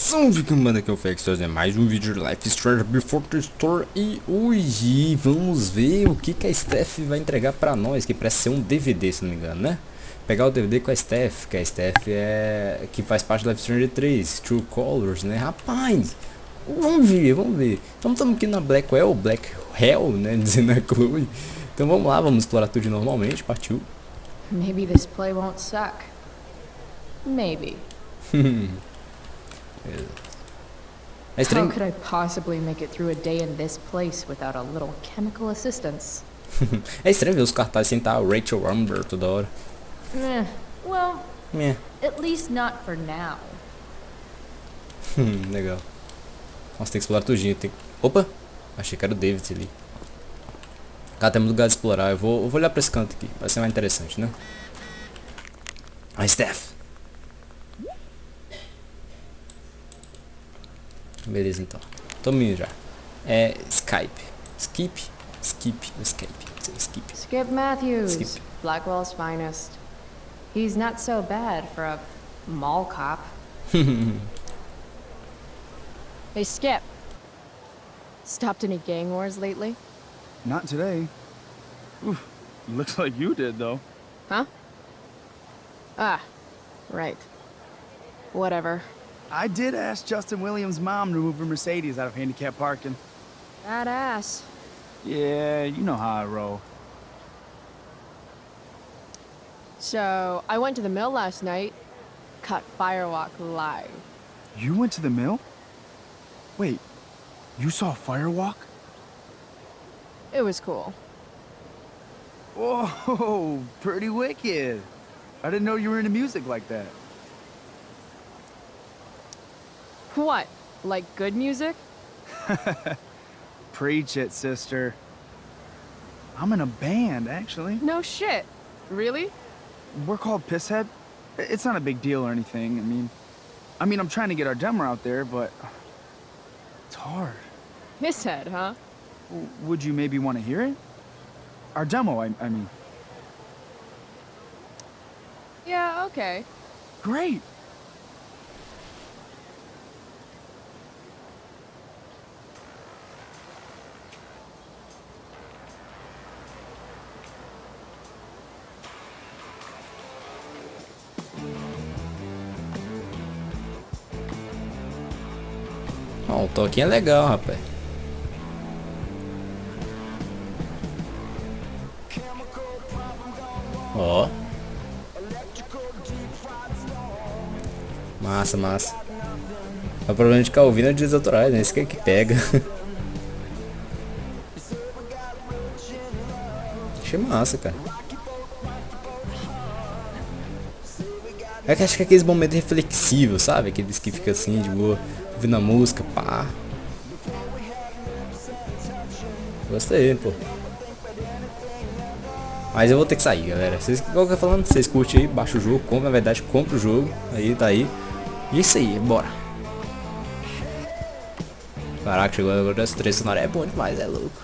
Salve camada, aqui é o FEXGAMER, é mais um vídeo de Life Strange Before the Store. E hoje vamos ver o que a Steph vai entregar pra nós, que parece ser um DVD, se não me engano, né? Pegar o DVD com a Steph, que a Steph é que faz parte do Life Strange 3, True Colors, né? Rapaz, vamos ver. Então estamos aqui na Black Hell, né? Dizendo a Chloe. Então vamos lá, vamos explorar tudo normalmente, partiu. Maybe this play won't suck. Maybe. É estranho. How could I possibly make it through a day in this place without a little chemical assistance? É estranho ver os cartazes sem estar Rachel Amber toda hora. Well, at least not for now. Legal. Nossa, tem que explorar tudinho. Opa! Achei que era o David ali. Cara, temos lugar de explorar. Eu vou olhar pra esse canto aqui. Vai ser mais interessante, né? A Steph. Beleza, então. Tamo indo já. É Skype. Skip. Skip Matthews, Skip. Blackwell's finest. He's not so bad for a mall cop. Hey, Skip. Stopped any gang wars lately? Not today. Oof, looks like you did, though. Huh? Ah, right. Whatever. I did ask Justin Williams' mom to move her Mercedes out of handicap parking. Badass. Yeah, you know how I roll. So, I went to the mill last night. Caught Firewalk live. You went to the mill? Wait, you saw Firewalk? It was cool. Whoa, pretty wicked. I didn't know you were into music like that. What? Like good music? Preach it, sister. I'm in a band, actually. No shit. Really? We're called Pisshead. It's not a big deal or anything. I mean, I'm trying to get our demo out there, but it's hard. His head, huh? Would you maybe want to hear it? Our demo, I mean. Yeah, okay. Great. Ó, o toquinho é legal, rapaz. Ó. Massa. Mas o problema de ficar ouvindo é direitos autorais, né? Isso que é que pega. Achei massa, cara. É que acho que é aqueles momentos reflexivos, sabe? Aqueles que fica assim, de boa, ouvindo a música, pá. Gostei, pô. Mas eu vou ter que sair, galera. Vocês, igual que eu tô falando, vocês curtem aí, baixa o jogo, compra, na verdade, compra o jogo. Aí, tá aí. E é isso aí, bora. Caraca, chegou agora das 3 sonoras. É bom demais, é louco.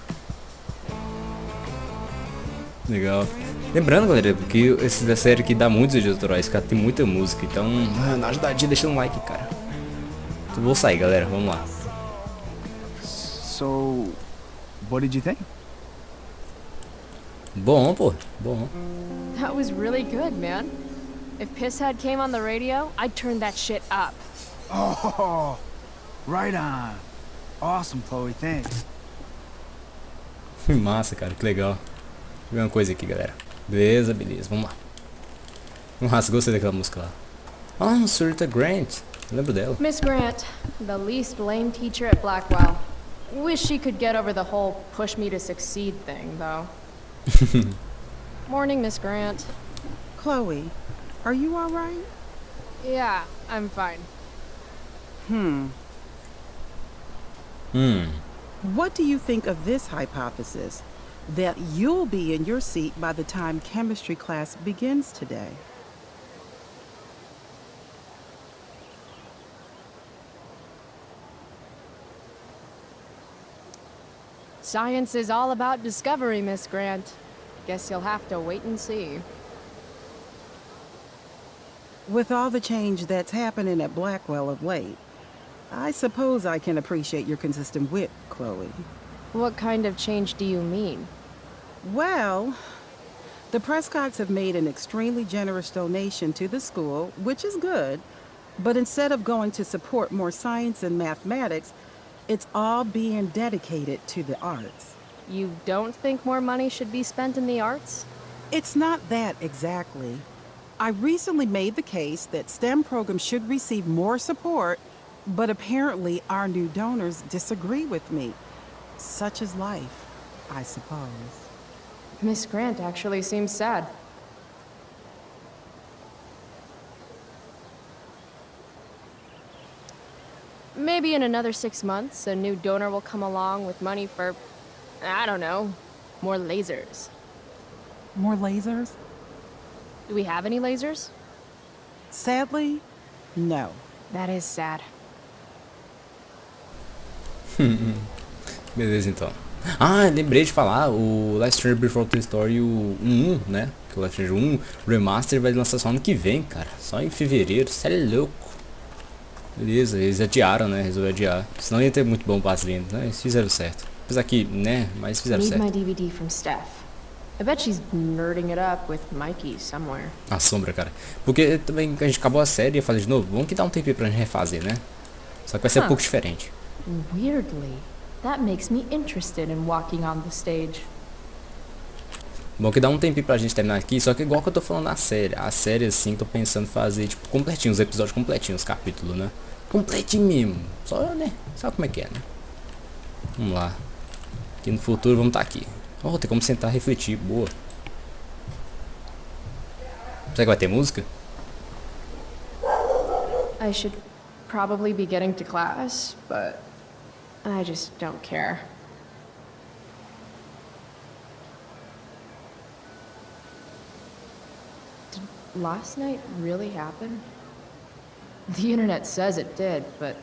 Legal. Lembrando, galera, que essa série aqui dá muitos vídeos autorais, cara, tem muita música. Então, na ajudadinha, deixa um like, cara. Então, vou sair, galera, vamos lá. So, what did you think? Bom, pô, bom. That was really good, man. If Pisshead came on the radio, I'd turn that shit up. Oh, right on. Awesome, Chloe, thanks. Massa, cara, que legal. Deixa eu ver uma coisa aqui, galera. Beleza, vamos lá. Nossa, gostei daquela música lá. Ah, Surita Grant. Lembro dela. Miss Grant, the least lame teacher at Blackwell. Wish she could get over the whole push me to succeed thing, though. Morning, Miss Grant. Chloe, are you all right? Yeah, I'm fine. What do you think of this hypothesis? That you'll be in your seat by the time chemistry class begins today. Science is all about discovery, Miss Grant. Guess you'll have to wait and see. With all the change that's happening at Blackwell of late, I suppose I can appreciate your consistent wit, Chloe. What kind of change do you mean? Well, the Prescotts have made an extremely generous donation to the school, which is good, but instead of going to support more science and mathematics, it's all being dedicated to the arts. You don't think more money should be spent in the arts? It's not that exactly. I recently made the case that STEM programs should receive more support, but apparently our new donors disagree with me. Such is life, I suppose. Miss Grant actually seems sad. Maybe in another 6 months, a new donor will come along with money for, I don't know, more lasers. More lasers? Do we have any lasers? Sadly, no. That is sad. Beleza, então. Ah, lembrei de falar, o Life Strange Before the Story, o 1, né? Que o Life Strange 1 Remaster vai lançar só ano que vem, cara. Só em fevereiro, sério, louco. Beleza, eles adiaram, né? Resolveram adiar. Senão ia ter muito bom passe lindo, né? Eles fizeram certo. Apesar que, né? Mas fizeram certo. Need my DVD from Steph. I bet she's nerding it up with Mikey somewhere. A sombra, cara. Porque também a gente acabou a série e ia fazer de novo. Vamos que dá um tempinho pra gente refazer, né? Só que vai ser um pouco diferente. Weirdly, that makes me interested in walking on the stage. Bom que dá um tempinho pra gente terminar aqui, só que igual que eu tô falando na série. A série, assim, tô pensando em fazer, tipo, completinho, os episódios completinhos, os capítulos, né? Completinho mesmo. Só, né? Sabe como é que é, né? Vamos lá. Aqui no futuro vamos estar aqui. Oh, tem como sentar e refletir, boa. Será que vai ter música? I should probably be getting to class, but I just don't care. Did last night really happen? The internet says it did, but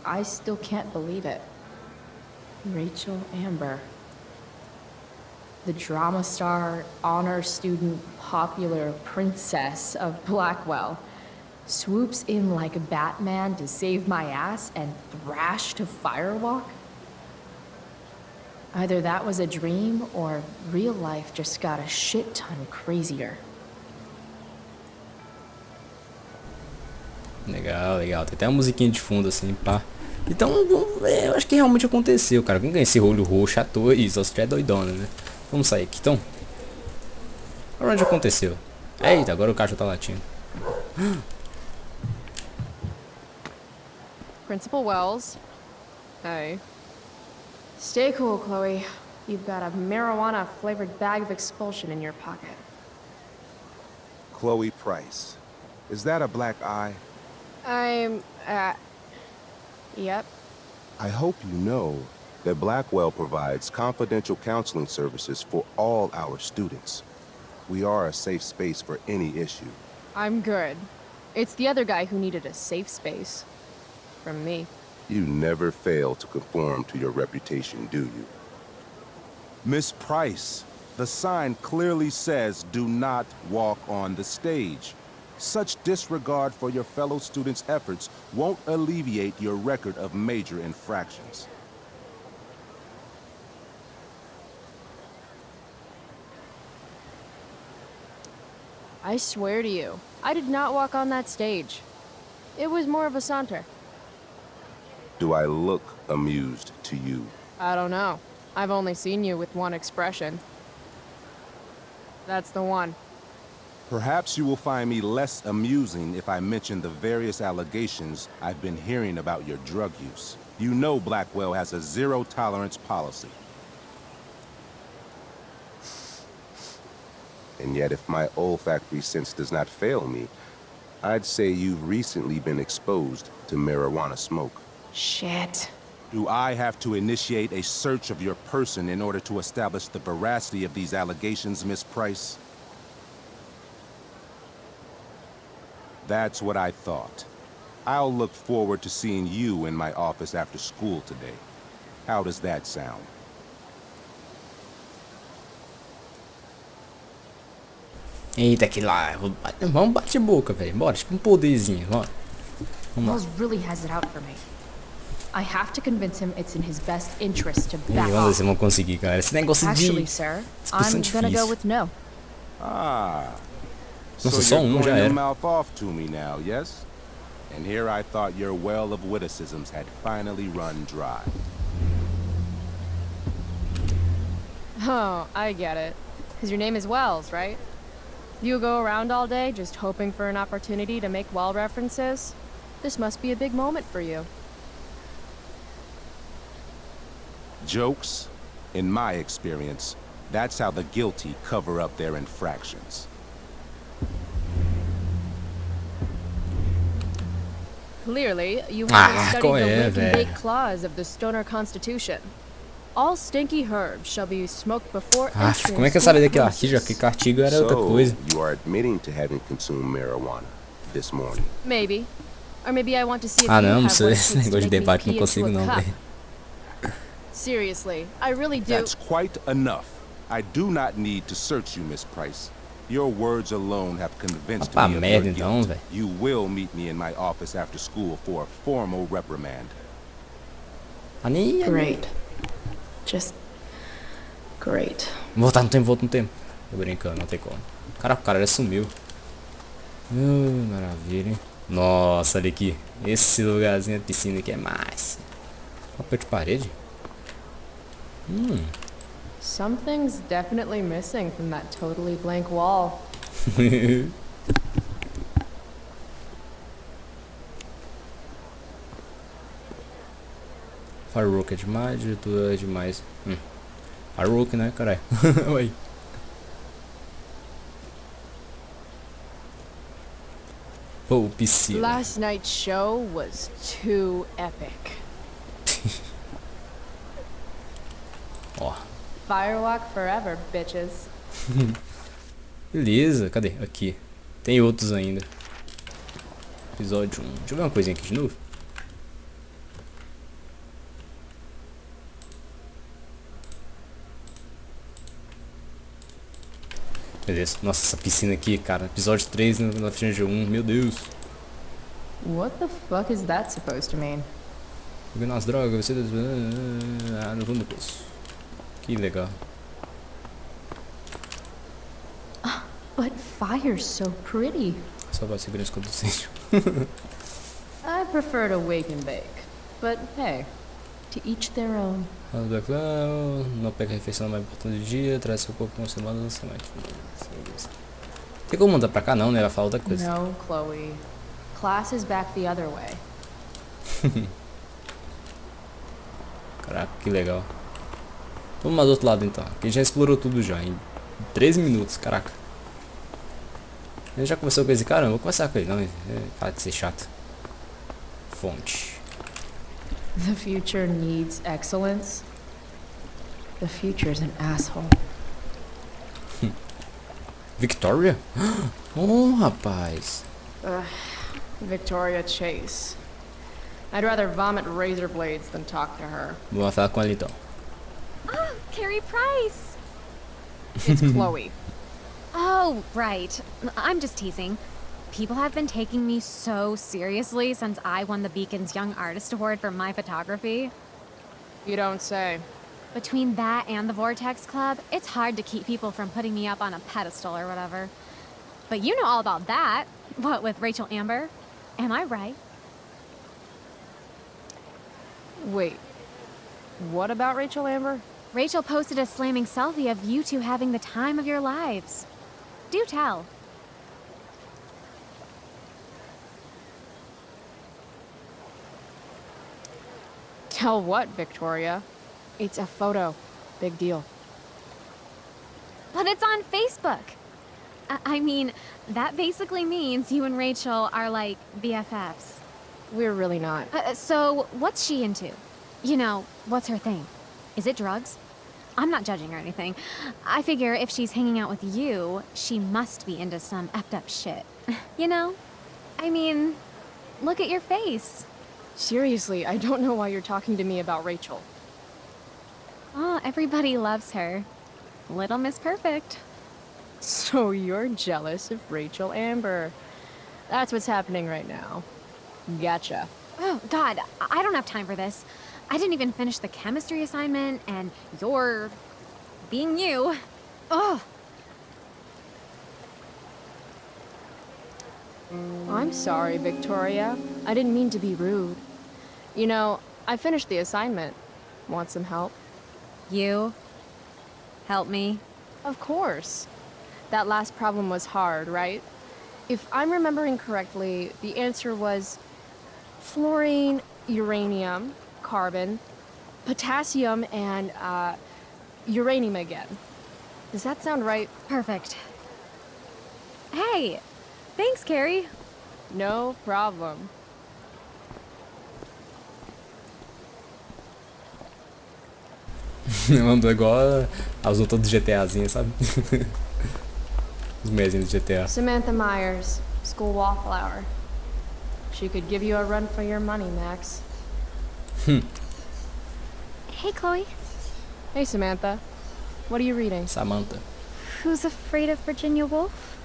I still can't believe it. Rachel Amber. The drama star, honor student, popular princess of Blackwell swoops in like Batman to save my ass and thrash to Firewalk? Either that was a dream or real life just got a shit ton crazier. Legal, legal. Tem até uma musiquinha de fundo assim, pá. Então, eu acho que realmente aconteceu, cara. Quem ganha esse olho roxo à toa e só se tiver doidona, né? Vamos sair aqui, então. Onde aconteceu? Eita, agora o cachorro tá latindo. Principal Wells. Hey. Stay cool, Chloe. You've got a marijuana-flavored bag of expulsion in your pocket. Chloe Price. Is that a black eye? Yep. I hope you know that Blackwell provides confidential counseling services for all our students. We are a safe space for any issue. I'm good. It's the other guy who needed a safe space. From me. You never fail to conform to your reputation, do you? Miss Price, the sign clearly says do not walk on the stage. Such disregard for your fellow students' efforts won't alleviate your record of major infractions. I swear to you, I did not walk on that stage. It was more of a saunter. Do I look amused to you? I don't know. I've only seen you with one expression. That's the one. Perhaps you will find me less amusing if I mention the various allegations I've been hearing about your drug use. You know Blackwell has a zero-tolerance policy. And yet, if my olfactory sense does not fail me, I'd say you've recently been exposed to marijuana smoke. Shit. Do I have to initiate a search of your person in order to establish the veracity of these allegations, Miss Price? That's what I thought. I'll look forward to seeing you in my office after school today. How does that sound? Eita, que lá. Vamos bate boca, velho. Bora, tipo um poderzinho, ó. Vamos lá. Wells really has it out for me. I have to convince him it's in his best interest to Ih, back vamos ver off. se vão conseguir, cara. Esse negócio Actually, de sir, discussão I'm gonna go difícil. with no. Ah. Nossa, So só you're um já going to era. mouth off to me now, yes? And here I thought your well of witticisms had finally run dry. Oh, I get it. Because your name is Wells, right? You go around all day just hoping for an opportunity to make well references? This must be a big moment for you. Jokes? In my experience, that's how the guilty cover up their infractions. Clearly, you haven't studied qual the é, wake and velho? bake clause of the Stoner Constitution. All stinky herbs shall be smoked before Ah, entering como é que eu school sabia daquele artigo? premises. Aquele artigo era outra So, coisa. you are admitting to having consumed marijuana this morning. Maybe. Or maybe I want to see if Ah, you não, have não what sei. it Esse takes to negócio de make me debate não pee into consigo a não, cup. velho. Seriously, I really do. That's quite enough. I do not need to search you, Miss Price. Your words alone have convinced Ah, me of merda, your então, guilt. velho. You will meet me in my office after school for a formal reprimand. Ani, ani. Great. Just great. Voltar no tempo, volta no tempo. Tô brincando, não tem como. Caraca, o cara já sumiu. Maravilha, hein? Nossa, olha aqui. Esse lugarzinho da piscina aqui é massa. Papel de parede? Something's definitely missing from that totally blank wall. Firework é demais, diretor é demais. Firework, né, caralho? Oi. Pô, piscina. Last night's show was too epic. Ó. Firewalk forever, bitches. Beleza, cadê? Aqui. Tem outros ainda. Episódio 1. Deixa eu ver uma coisinha aqui de novo. Beleza. Nossa, essa piscina aqui, cara. Episódio 3 na frente 1. Meu Deus. What the fuck is that supposed to mean? Jogando as drogas, você... Ah, não vamos depois. Que legal. But fire's so pretty. Só vai segurança contra incêndio. I prefer to wake and bake. But hey, to each their own. Não pega a refeição mais importante do dia, traz seu corpo com semana do lançamento. Tem como mandar pra cá não, né? Vai falar outra coisa. No, Chloe. Class is back the other way. Caraca, que legal. Vamos mais do outro lado então. Aqui já explorou tudo já, em 13 minutos, caraca. Ele já conversou com esse cara? Eu vou conversar com ele, não. Para de ser chato. Fonte. The future needs excellence. The future's an asshole. Victoria? Oh, rapaz. Victoria Chase. I'd rather vomit razor blades than talk to her. Vou falar com ele então. Oh, Carrie Price! It's Chloe. Oh, right. I'm just teasing. People have been taking me so seriously since I won the Beacon's Young Artist Award for my photography. You don't say. Between that and the Vortex Club, it's hard to keep people from putting me up on a pedestal or whatever. But you know all about that. What, with Rachel Amber? Am I right? Wait. What about Rachel Amber? Rachel posted a slamming selfie of you two having the time of your lives. Do tell. Tell what, Victoria? It's a photo. Big deal. But it's on Facebook. I mean, that basically means you and Rachel are like BFFs. We're really not. So, what's she into? You know, what's her thing? Is it drugs? I'm not judging or anything. I figure if she's hanging out with you, she must be into some effed up shit. You know? I mean, look at your face. Seriously, I don't know why you're talking to me about Rachel. Oh, everybody loves her. Little Miss Perfect. So you're jealous of Rachel Amber. That's what's happening right now. Gotcha. Oh, God, I don't have time for this. I didn't even finish the chemistry assignment, and you're being you. Ugh. I'm sorry, Victoria. I didn't mean to be rude. You know, I finished the assignment. Want some help? You? Help me? Of course. That last problem was hard, right? If I'm remembering correctly, the answer was fluorine, uranium, carbon, potassium, and uranium again. Does that sound right? Perfect. Hey, thanks, Carrie. No problem. Mandou igual as outras do GTAzinha, sabe? Os mesinhos do GTA. Samantha Myers, school wallflower. She could give you a run for your money, Max. Hey, Chloe. Hey, Samantha. What are you reading? Samantha. Who's Afraid of Virginia Woolf?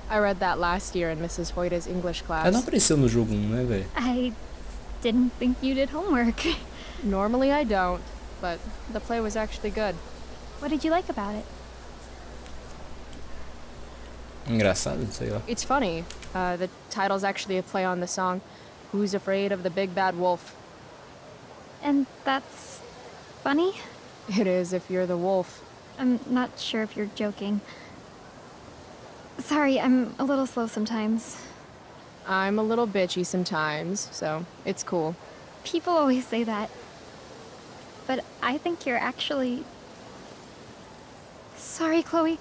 I read that last year in Mrs. Hoyta's English class. Ela não apareceu no jogo 1, né, velho? I didn't think you did homework. Normally I don't, but the play was actually good. What did you like about it? Engraçado, sei lá. It's funny. The title's actually a play on the song, Who's Afraid of the Big Bad Wolf? And that's funny? It is if you're the wolf. I'm not sure if you're joking. Sorry, I'm a little slow sometimes. I'm a little bitchy sometimes, so it's cool. People always say that. But I think you're actually... Sorry, Chloe.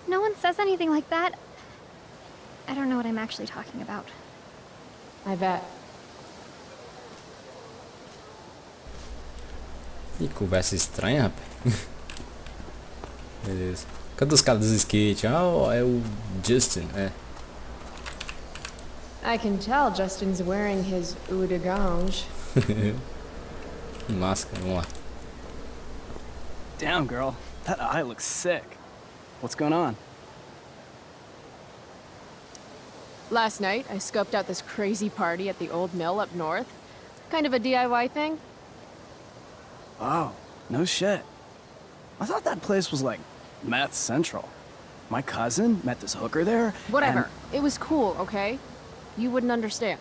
No one says anything like that. I don't know what I'm actually talking about. I bet. Que conversa estranha, rapaz. Beleza. Cadê os caras dos skate? Ah, ó, é o Justin, é. I can tell Justin's wearing his eau de gange. Máscara, vamos lá. Damn, girl. That eye looks sick. What's going on? Last night, I scoped out this crazy party at the old mill up north. Kind of a DIY thing. Oh, no shit. I thought that place was like meth central. My cousin met this hooker there. Whatever. It was cool, okay? You wouldn't understand.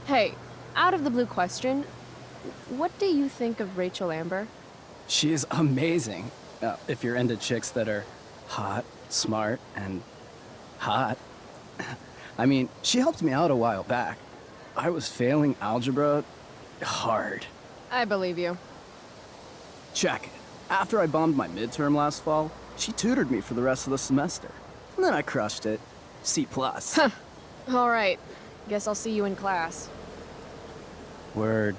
Hey, out of the blue question, what do you think of Rachel Amber? She is amazing. If you're into chicks that are hot, smart, and hot. I mean, she helped me out a while back. I was failing algebra hard. I believe you. Check it. After I bombed my midterm last fall, she tutored me for the rest of the semester. And then I crushed it. C+. All right. Guess I'll see you in class. Word.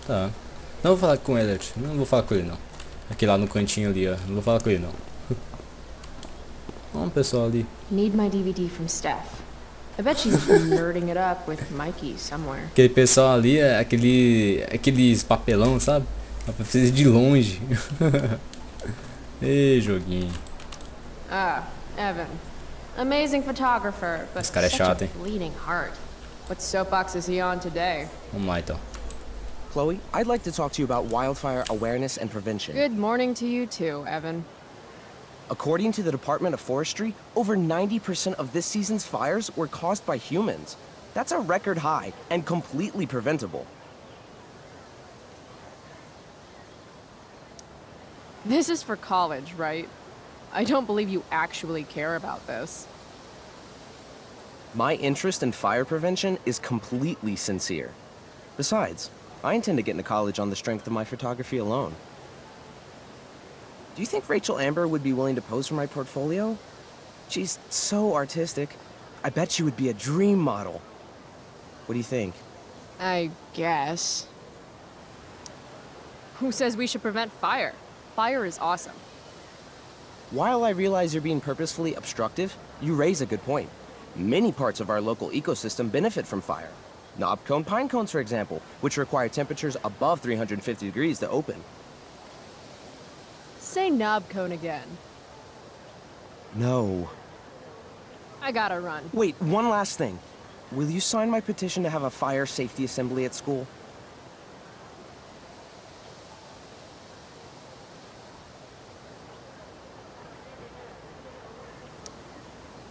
Tá. Não vou falar com ele, não vou falar com ele não. Aqui lá no cantinho ali, ó. Não vou falar com ele não. Ó, um pessoal ali. Need my DVD from Steph. I bet she's nerding it up with Mikey somewhere. Aquele pessoal ali é aqueles papelão, sabe? Precisa de longe. Ei, joguinho. Ah, Evan. Amazing photographer, but Esse cara é such chato, a hein? bleeding heart. What soapbox is he on today? Vamos lá então. Chloe, I'd like to talk to you about wildfire awareness and prevention. Good morning to you too, Evan. According to the Department of Forestry, over 90% of this season's fires were caused by humans. That's a record high and completely preventable. This is for college, right? I don't believe you actually care about this. My interest in fire prevention is completely sincere. Besides, I intend to get into college on the strength of my photography alone. Do you think Rachel Amber would be willing to pose for my portfolio? She's so artistic. I bet she would be a dream model. What do you think? I guess. Who says we should prevent fire? Fire is awesome. While I realize you're being purposefully obstructive, you raise a good point. Many parts of our local ecosystem benefit from fire. Knobcone pine cones, for example, which require temperatures above 350 degrees to open. Say knob cone again. No, I gotta run. Wait, one last thing. Will you sign my petition to have a fire safety assembly at school?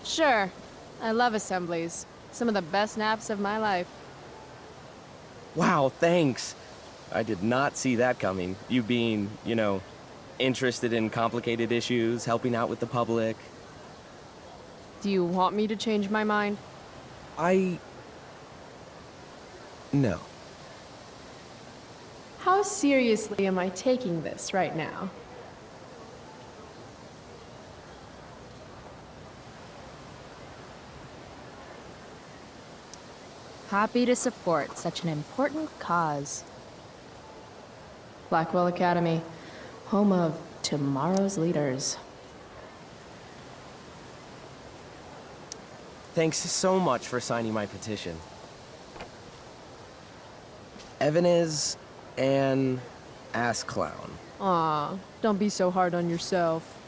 Sure. I love assemblies. Some of the best naps of my life. Wow, thanks. I did not see that coming. You being, you know, interested in complicated issues, helping out with the public. Do you want me to change my mind? No. How seriously am I taking this right now? Happy to support such an important cause. Blackwell Academy, home of tomorrow's leaders. Thanks so much for signing my petition. Evan is an ass clown. Aw, don't be so hard on yourself.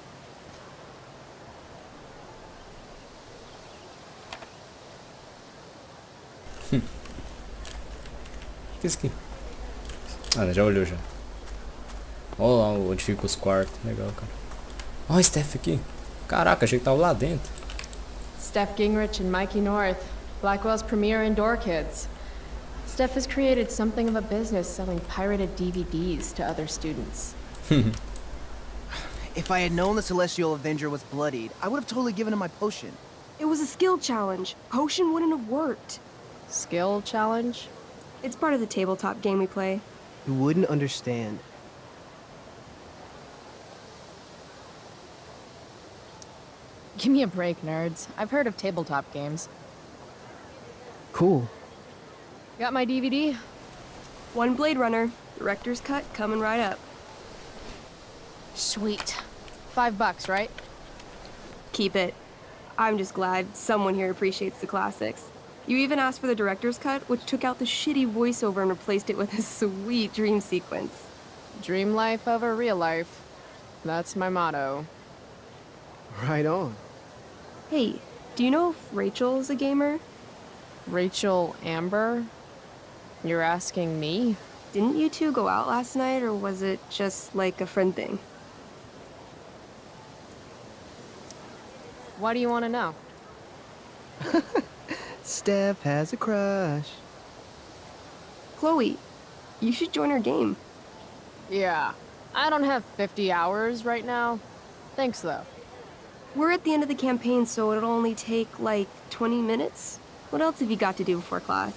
Isso aqui. Ah, já olhou já. Olha lá onde fica os quartos. Legal, cara. Olha o Steph aqui. Caraca, achei que tava lá dentro. Steph Gingrich and Mikey North, Blackwell's premier indoor kids. Steph has created something of a business selling pirated DVDs to other students. If I had known the Celestial Avenger was bloodied, I would have totally given him my potion. It was a skill challenge. Potion wouldn't have worked. Skill challenge? It's part of the tabletop game we play. You wouldn't understand. Give me a break, nerds. I've heard of tabletop games. Cool. Got my DVD? One Blade Runner, director's cut coming right up. Sweet. $5, right? Keep it. I'm just glad someone here appreciates the classics. You even asked for the director's cut, which took out the shitty voiceover and replaced it with a sweet dream sequence. Dream life over real life. That's my motto. Right on. Hey, do you know if Rachel is a gamer? Rachel Amber? You're asking me? Didn't you two go out last night, or was it just like a friend thing? Why do you want to know? Steph has a crush. Chloe, you should join our game. Yeah. I don't have 50 hours right now. Thanks, though. We're at the end of the campaign, so it'll only take, like, 20 minutes. What else have you got to do before class?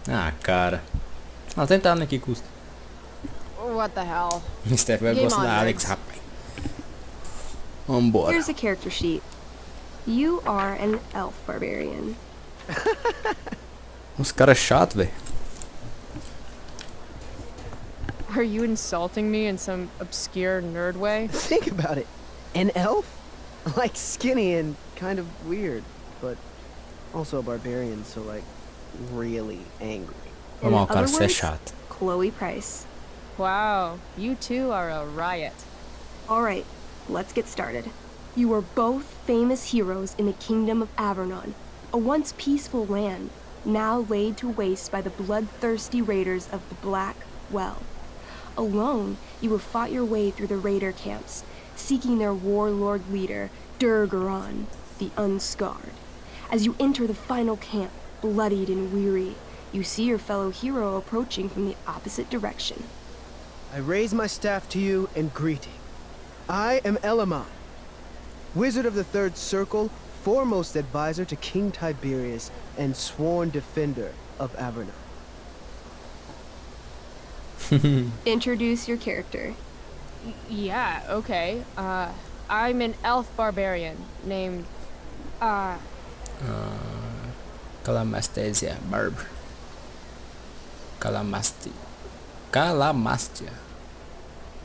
Ah, cara. Ah, tentar, né? Que custa. What the hell? Steph vai Game gostar on, da Alex, nerds. rapaz. Vambora. Here's a character sheet. You are an elf barbarian. Uns caras chatos, velho. Are you insulting me in some obscure nerd way? Think about it. An elf? Like skinny and kind of weird, but also a barbarian, so like really angry. In Vamos, cara, other você é words, chato. Chloe Price. Wow, you two are a riot. All right, let's get started. You are both famous heroes in the Kingdom of Avernon, a once peaceful land, now laid to waste by the bloodthirsty raiders of the Black Well. Alone, you have fought your way through the raider camps, seeking their warlord leader, Durgaron, the Unscarred. As you enter the final camp, bloodied and weary, you see your fellow hero approaching from the opposite direction. I raise my staff to you in greeting. I am Elamon, Wizard of the Third Circle, foremost advisor to King Tiberius, and sworn defender of Avernon. Introduce your character. Yeah, okay. I'm an elf barbarian named, Calamastesia Barb. Calamastia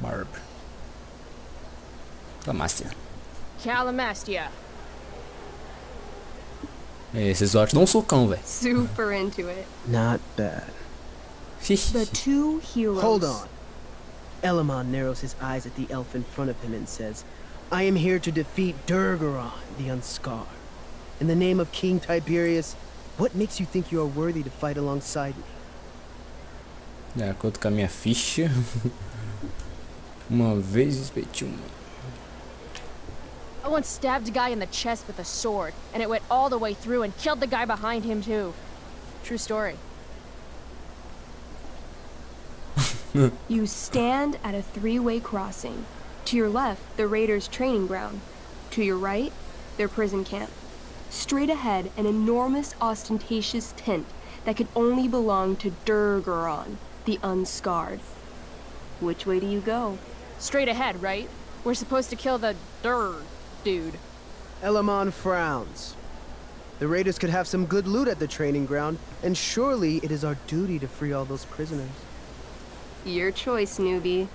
Barb. Calamastia. Esses ótimos dão um socão, velho. Super into it. Not bad. The two heroes. Hold on. Elamon narrows his eyes at the elf in front of him and says, I am here to defeat Durgaron, the Unscarred. In the name of King Tiberius, what makes you think you are worthy to fight alongside me? De acordo com a minha ficha, uma vez respeite uma. I once stabbed a guy in the chest with a sword, and it went all the way through and killed the guy behind him too. True story. You stand at a three-way crossing. To your left, the Raiders' training ground. To your right, their prison camp. Straight ahead, an enormous, ostentatious tent that could only belong to Durgaron, the Unscarred. Which way do you go? Straight ahead, right? We're supposed to kill the dude. Elamon frowns. The Raiders could have some good loot at the training ground, and surely it is our duty to free all those prisoners. Your choice, newbie.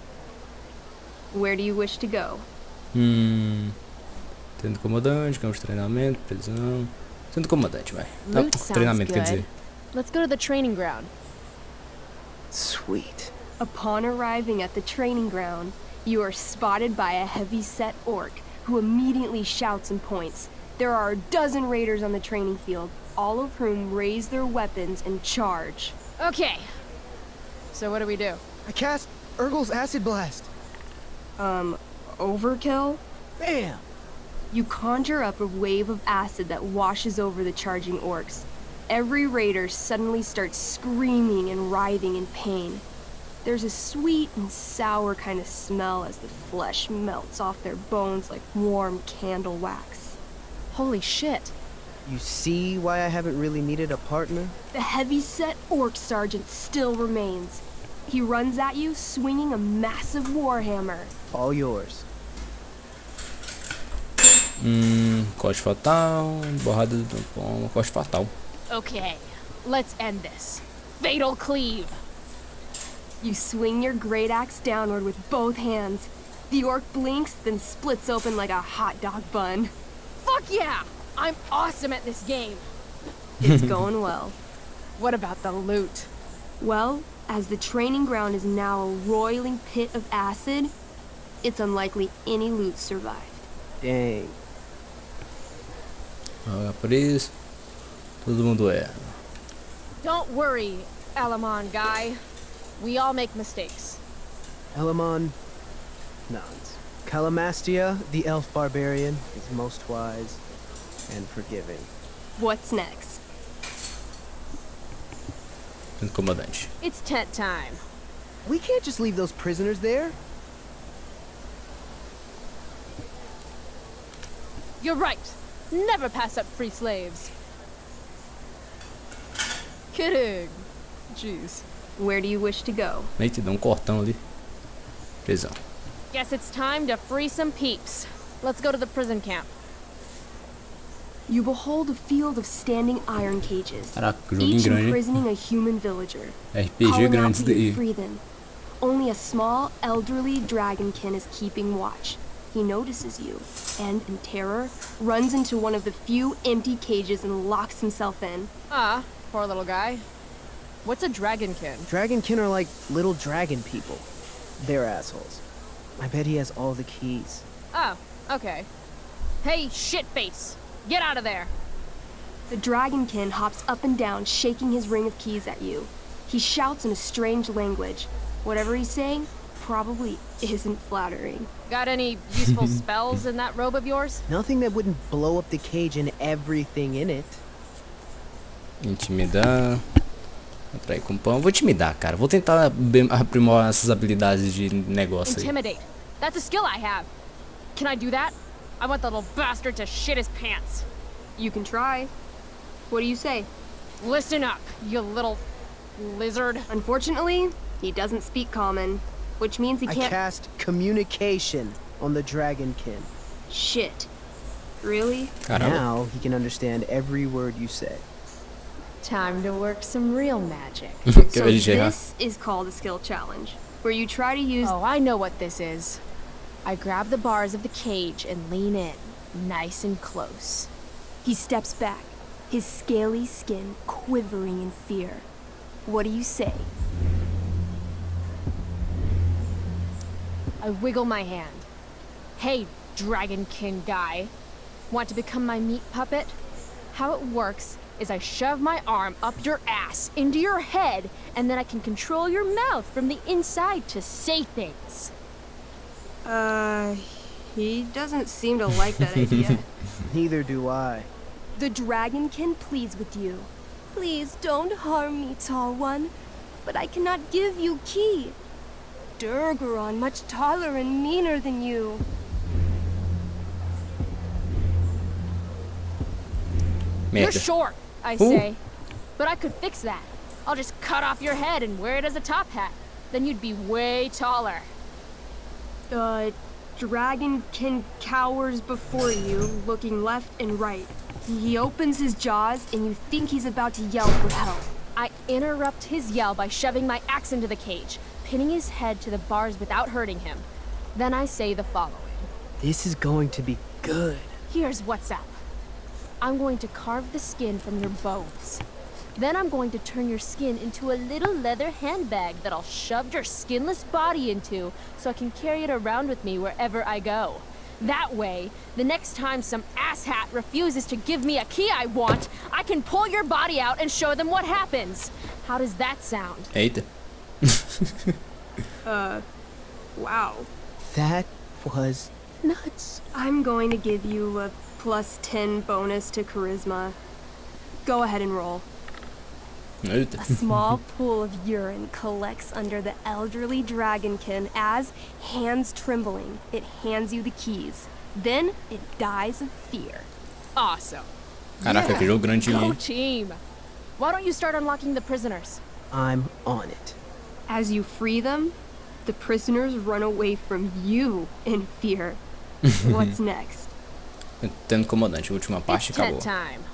Where do you wish to go? Tendo comandante, campos de treinamento, prisão. Tendo comandante, vai. Loot sounds Treinamento, quer good. dizer. Let's go to the training ground. Sweet. Upon arriving at the training ground, you are spotted by a heavy-set orc who immediately shouts and points. There are a dozen raiders on the training field, all of whom raise their weapons and charge. Okay. So what do we do? I cast Urgel's Acid Blast. Overkill? Bam! You conjure up a wave of acid that washes over the charging orcs. Every raider suddenly starts screaming and writhing in pain. There's a sweet and sour kind of smell as the flesh melts off their bones like warm candle wax. Holy shit. You see why I haven't really needed a partner? The heavy-set orc sergeant still remains. He runs at you swinging a massive warhammer. All yours. Corte fatal, borrada do tampão, corte fatal. Okay, let's end this. Fatal cleave. You swing your great axe downward with both hands. The orc blinks, then splits open like a hot dog bun. Fuck yeah! I'm awesome at this game. It's going well. What about the loot? Well, as the training ground is now a roiling pit of acid, it's unlikely any loot survived. Dang. Por isso, todo mundo erra. Don't worry, Alamon guy. We all make mistakes. Elamon nods. Calamastia, the elf barbarian, is most wise and forgiving. What's next? Tendo comandante. It's tent time. We can't just leave those prisoners there. You're right. Never pass up free slaves. Kidding. Jeez. Where do you wish to go? Meio que dá cortão ali. Prisão. Guess it's time to free some peeps. Let's go to the prison camp. You behold a field of standing iron cages, Caraca, joguinho each grande. imprisoning a human villager. RPG Calling grande out isso to you daí. to free them. Only a small, elderly dragonkin is keeping watch. He notices you, and in terror, runs into one of the few empty cages and locks himself in. Ah, poor little guy. What's a dragonkin? Dragonkin are like little dragon people. They're assholes. I bet he has all the keys. Oh, okay. Hey, shitface! Get out of there! The dragonkin hops up and down, shaking his ring of keys at you. He shouts in a strange language. Whatever he's saying probably isn't flattering. Got any useful spells in that robe of yours? Nothing that wouldn't blow up the cage and everything in it. Intimidar. Atrair com pão. Vou intimidar, cara. Vou tentar aprimorar essas habilidades de negócio aí. Intimidate. That's a skill I have. Can I do that? I want the little bastard to shit his pants. You can try. What do you say? Listen up, you little lizard. Unfortunately, he doesn't speak common, which means he I can't— cast communication on the dragonkin. Shit. Really? Caramba. Now he can understand every word you say. Time to work some real magic. So this is called a skill challenge, where you try to use— Oh, I know what this is. I grab the bars of the cage and lean in, nice and close. He steps back, his scaly skin quivering in fear. What do you say? I wiggle my hand. Hey, dragonkin guy. Want to become my meat puppet? How it works is I shove my arm up your ass into your head, and then I can control your mouth from the inside to say things. He doesn't seem to like that idea. Neither do I. The dragonkin pleads with you. Please don't harm me, tall one. But I cannot give you key. Durgaron, much taller and meaner than you. You're short, I say. But I could fix that. I'll just cut off your head and wear it as a top hat. Then you'd be way taller. Dragonkin cowers before you, looking left and right. He opens his jaws, and you think he's about to yell for help. I interrupt his yell by shoving my axe into the cage, pinning his head to the bars without hurting him. Then I say the following. This is going to be good. Here's what's up. I'm going to carve the skin from your bones. Then I'm going to turn your skin into a little leather handbag that I'll shove your skinless body into so I can carry it around with me wherever I go. That way, the next time some asshat refuses to give me a key I want, I can pull your body out and show them what happens. How does that sound? Eita. Wow. That was nuts. I'm going to give you a +10 bonus to charisma. Go ahead and roll. Eita. A small pool of urine collects under the elderly dragonkin as, hands trembling, it hands you the keys. Then it dies of fear. Awesome. Caraca, que jogo Go grandinho. team. Why don't you start unlocking the prisoners? I'm on it. As you free them, the prisoners run away from you in fear. What's next? Tendo comandante, a última parte It's acabou. tent time.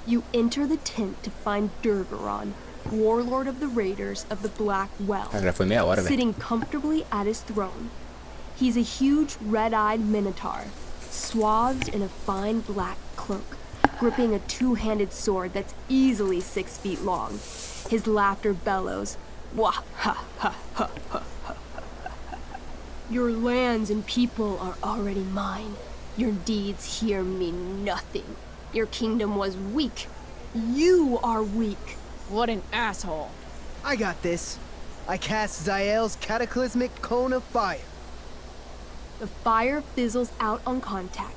You enter the tent to find Durgaron, warlord of the Raiders of the Black Well, Cara, já foi meia hora, velho. sitting comfortably at his throne. He's a huge red-eyed minotaur, swathed in a fine black cloak, gripping a two-handed sword that's easily 6 feet long. His laughter bellows, wah ha ha ha ha ha. Your lands and people are already mine. Your deeds here mean nothing. Your kingdom was weak. You are weak. What an asshole. I got this. I cast Zael's cataclysmic cone of fire. The fire fizzles out on contact.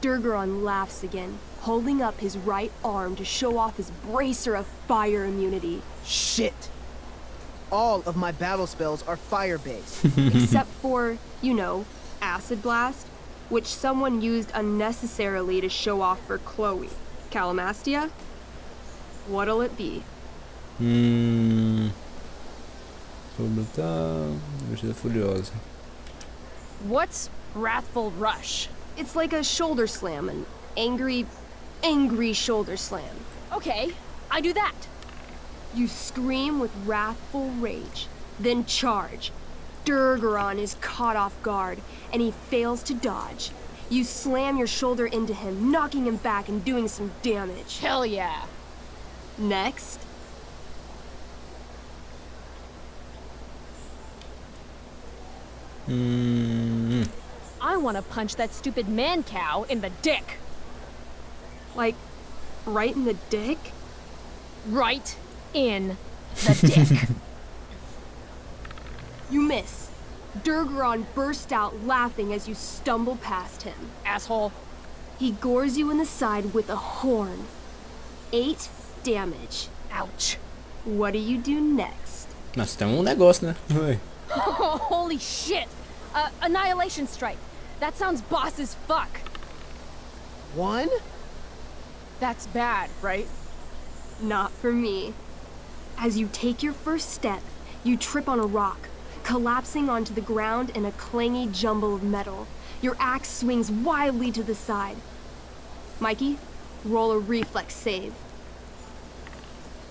Durgaron laughs again, holding up his right arm to show off his bracer of fire immunity. Shit. All of my battle spells are fire-based. Except for, you know, Acid Blast, which someone used unnecessarily to show off for Chloe. Calamastia? What'll it be? Vestida furiosa. What's Wrathful Rush? It's like a shoulder slam, an angry shoulder slam. Okay, I do that. You scream with wrathful rage, then charge. Durgaron is caught off guard, and he fails to dodge. You slam your shoulder into him, knocking him back and doing some damage. Hell yeah. Next. I want to punch that stupid man cow in the dick. Like, right in the dick? Right in the dick. You miss. Durgaron burst out laughing as you stumble past him. Asshole. He gores you in the side with a horn. 8 damage. Ouch. What do you do next? Nossa, tem negócio, né? Oi. Holy shit. Annihilation Strike. That sounds boss as fuck. 1? That's bad, right? Not for me. As you take your first step, you trip on a rock, collapsing onto the ground in a clangy jumble of metal. Your axe swings wildly to the side. Mikey, roll a reflex save.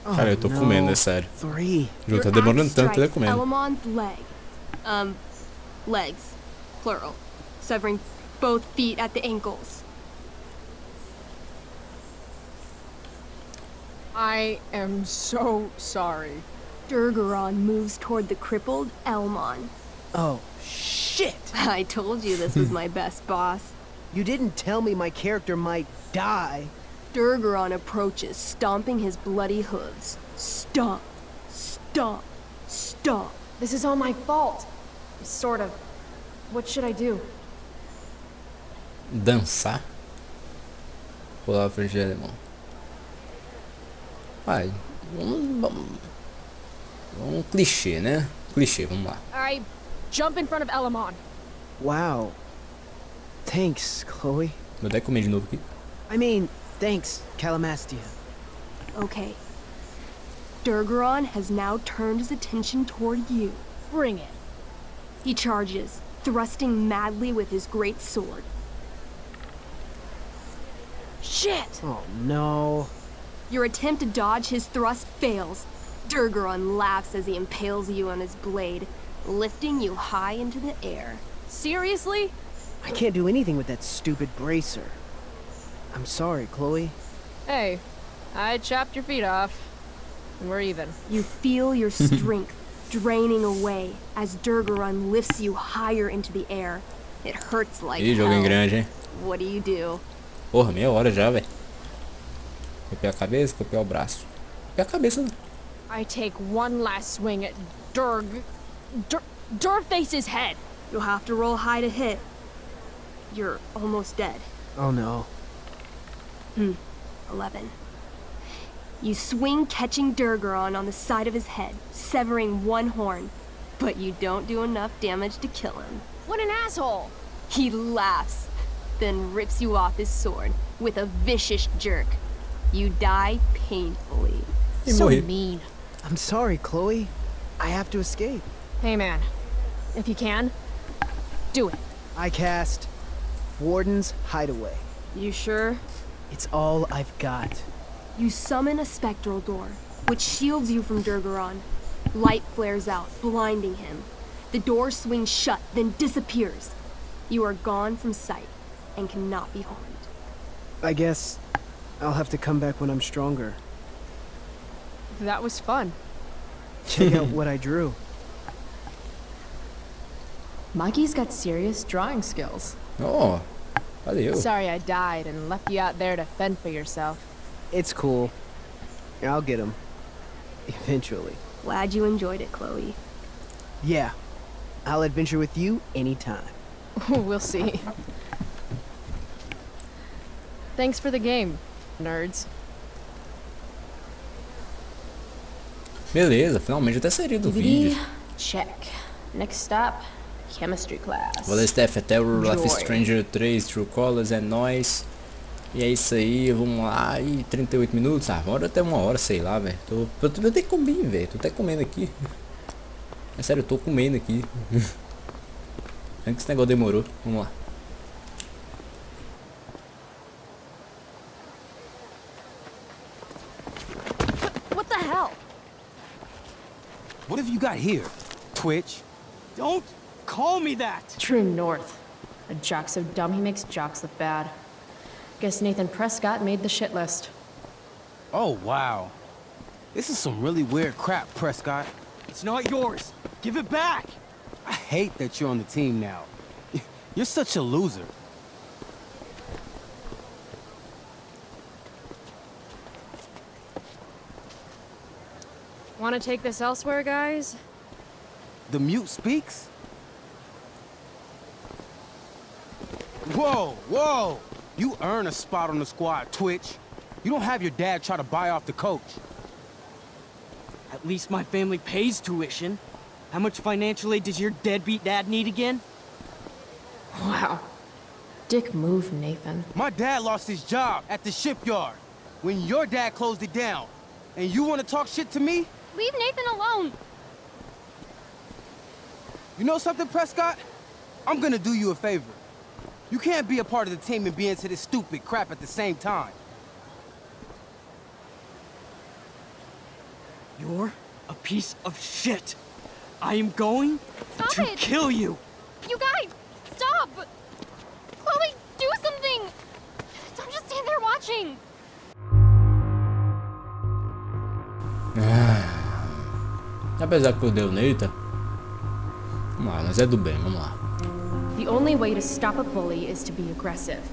Cara, eu tô comendo, é sério. 3. O jogo tá demorando axe tanto, eu tô strikes comendo. Elamon's leg. Legs. Plural. Severing both feet at the ankles. I am so sorry. Durgaron moves toward the crippled Elmon. Oh, shit. I told you this was my best boss. You didn't tell me my character might die. Durgaron approaches, stomping his bloody hooves. Stomp, stomp, stomp. This is all my fault. Sort of. What should I do? Dançar? Pular a frente de alemão. Vai, vamos clichê, né? Clichê, vamos lá. Alright, jump in front of Elamon. Wow. Thanks, Chloe. Vou até comer de novo aqui. I mean, thanks, Calamastia. Okay. Durgaron has now turned his attention toward you. Bring it. He charges, thrusting madly with his great sword. Shit! Oh no. Your attempt to dodge his thrust fails. Durgaron laughs as he impales you on his blade, lifting you high into the air. Seriously? I can't do anything with that stupid bracer. I'm sorry, Chloe. Hey, I chopped your feet off. We're even. You feel your strength draining away as Durgaron lifts you higher into the air. It hurts like Ih, jogo em grande, hein? What do you do? Porra, meia hora já, velho. Copiar a cabeça, copiar o braço. Copiar a cabeça, né? I take one last swing at Durface's head. You'll have to roll high to hit. You're almost dead. Oh no. 11. You swing, catching Durgaron on the side of his head, severing one horn. But you don't do enough damage to kill him. What an asshole! He laughs, then rips you off his sword with a vicious jerk. You die painfully. So mean. I'm sorry, Chloe. I have to escape. Hey man, if you can, do it. I cast Warden's Hideaway. You sure? It's all I've got. You summon a spectral door, which shields you from Durgaron. Light flares out, blinding him. The door swings shut, then disappears. You are gone from sight and cannot be harmed. I guess I'll have to come back when I'm stronger. That was fun. Check out what I drew. Mikey's got serious drawing skills. Oh, valeu. Sorry I died and left you out there to fend for yourself. It's cool. I'll get him. Eventually. Glad you enjoyed it, Chloe. Yeah. I'll adventure with you anytime. We'll see. Thanks for the game, nerds. Beleza, finalmente até saiu do vídeo. Check. Next stop, chemistry class. Valeu, Steph, até o Life is Joy. Stranger 3, True Colors, é nóis. E é isso aí, vamos lá. E 38 minutos, bora até uma hora, sei lá, velho. Eu até comi, velho. Tô até comendo aqui. É sério, eu tô comendo aqui. Antes que esse negócio demorou. Vamos lá. What the hell? What have you got here? Twitch? Don't call me that! True North. A jock so dumb he makes jocks look bad. Guess Nathan Prescott made the shit list. Oh, wow. This is some really weird crap, Prescott. It's not yours. Give it back! I hate that you're on the team now. You're such a loser. Want to take this elsewhere, guys? The mute speaks? Whoa, whoa! You earn a spot on the squad, Twitch. You don't have your dad try to buy off the coach. At least my family pays tuition. How much financial aid does your deadbeat dad need again? Wow. Dick move, Nathan. My dad lost his job at the shipyard when your dad closed it down. And you want to talk shit to me? Leave Nathan alone! You know something, Prescott? I'm gonna do you a favor. You can't be a part of the team and be into this stupid crap at the same time. You're a piece of shit. I am going Stop to it! kill you. You guys! Stop! Chloe, do something! Don't just stand there watching! Apesar que eu dei o Neita. Vamos lá, nós é do bem, vamos lá. The only way to stop a bully is to be aggressive.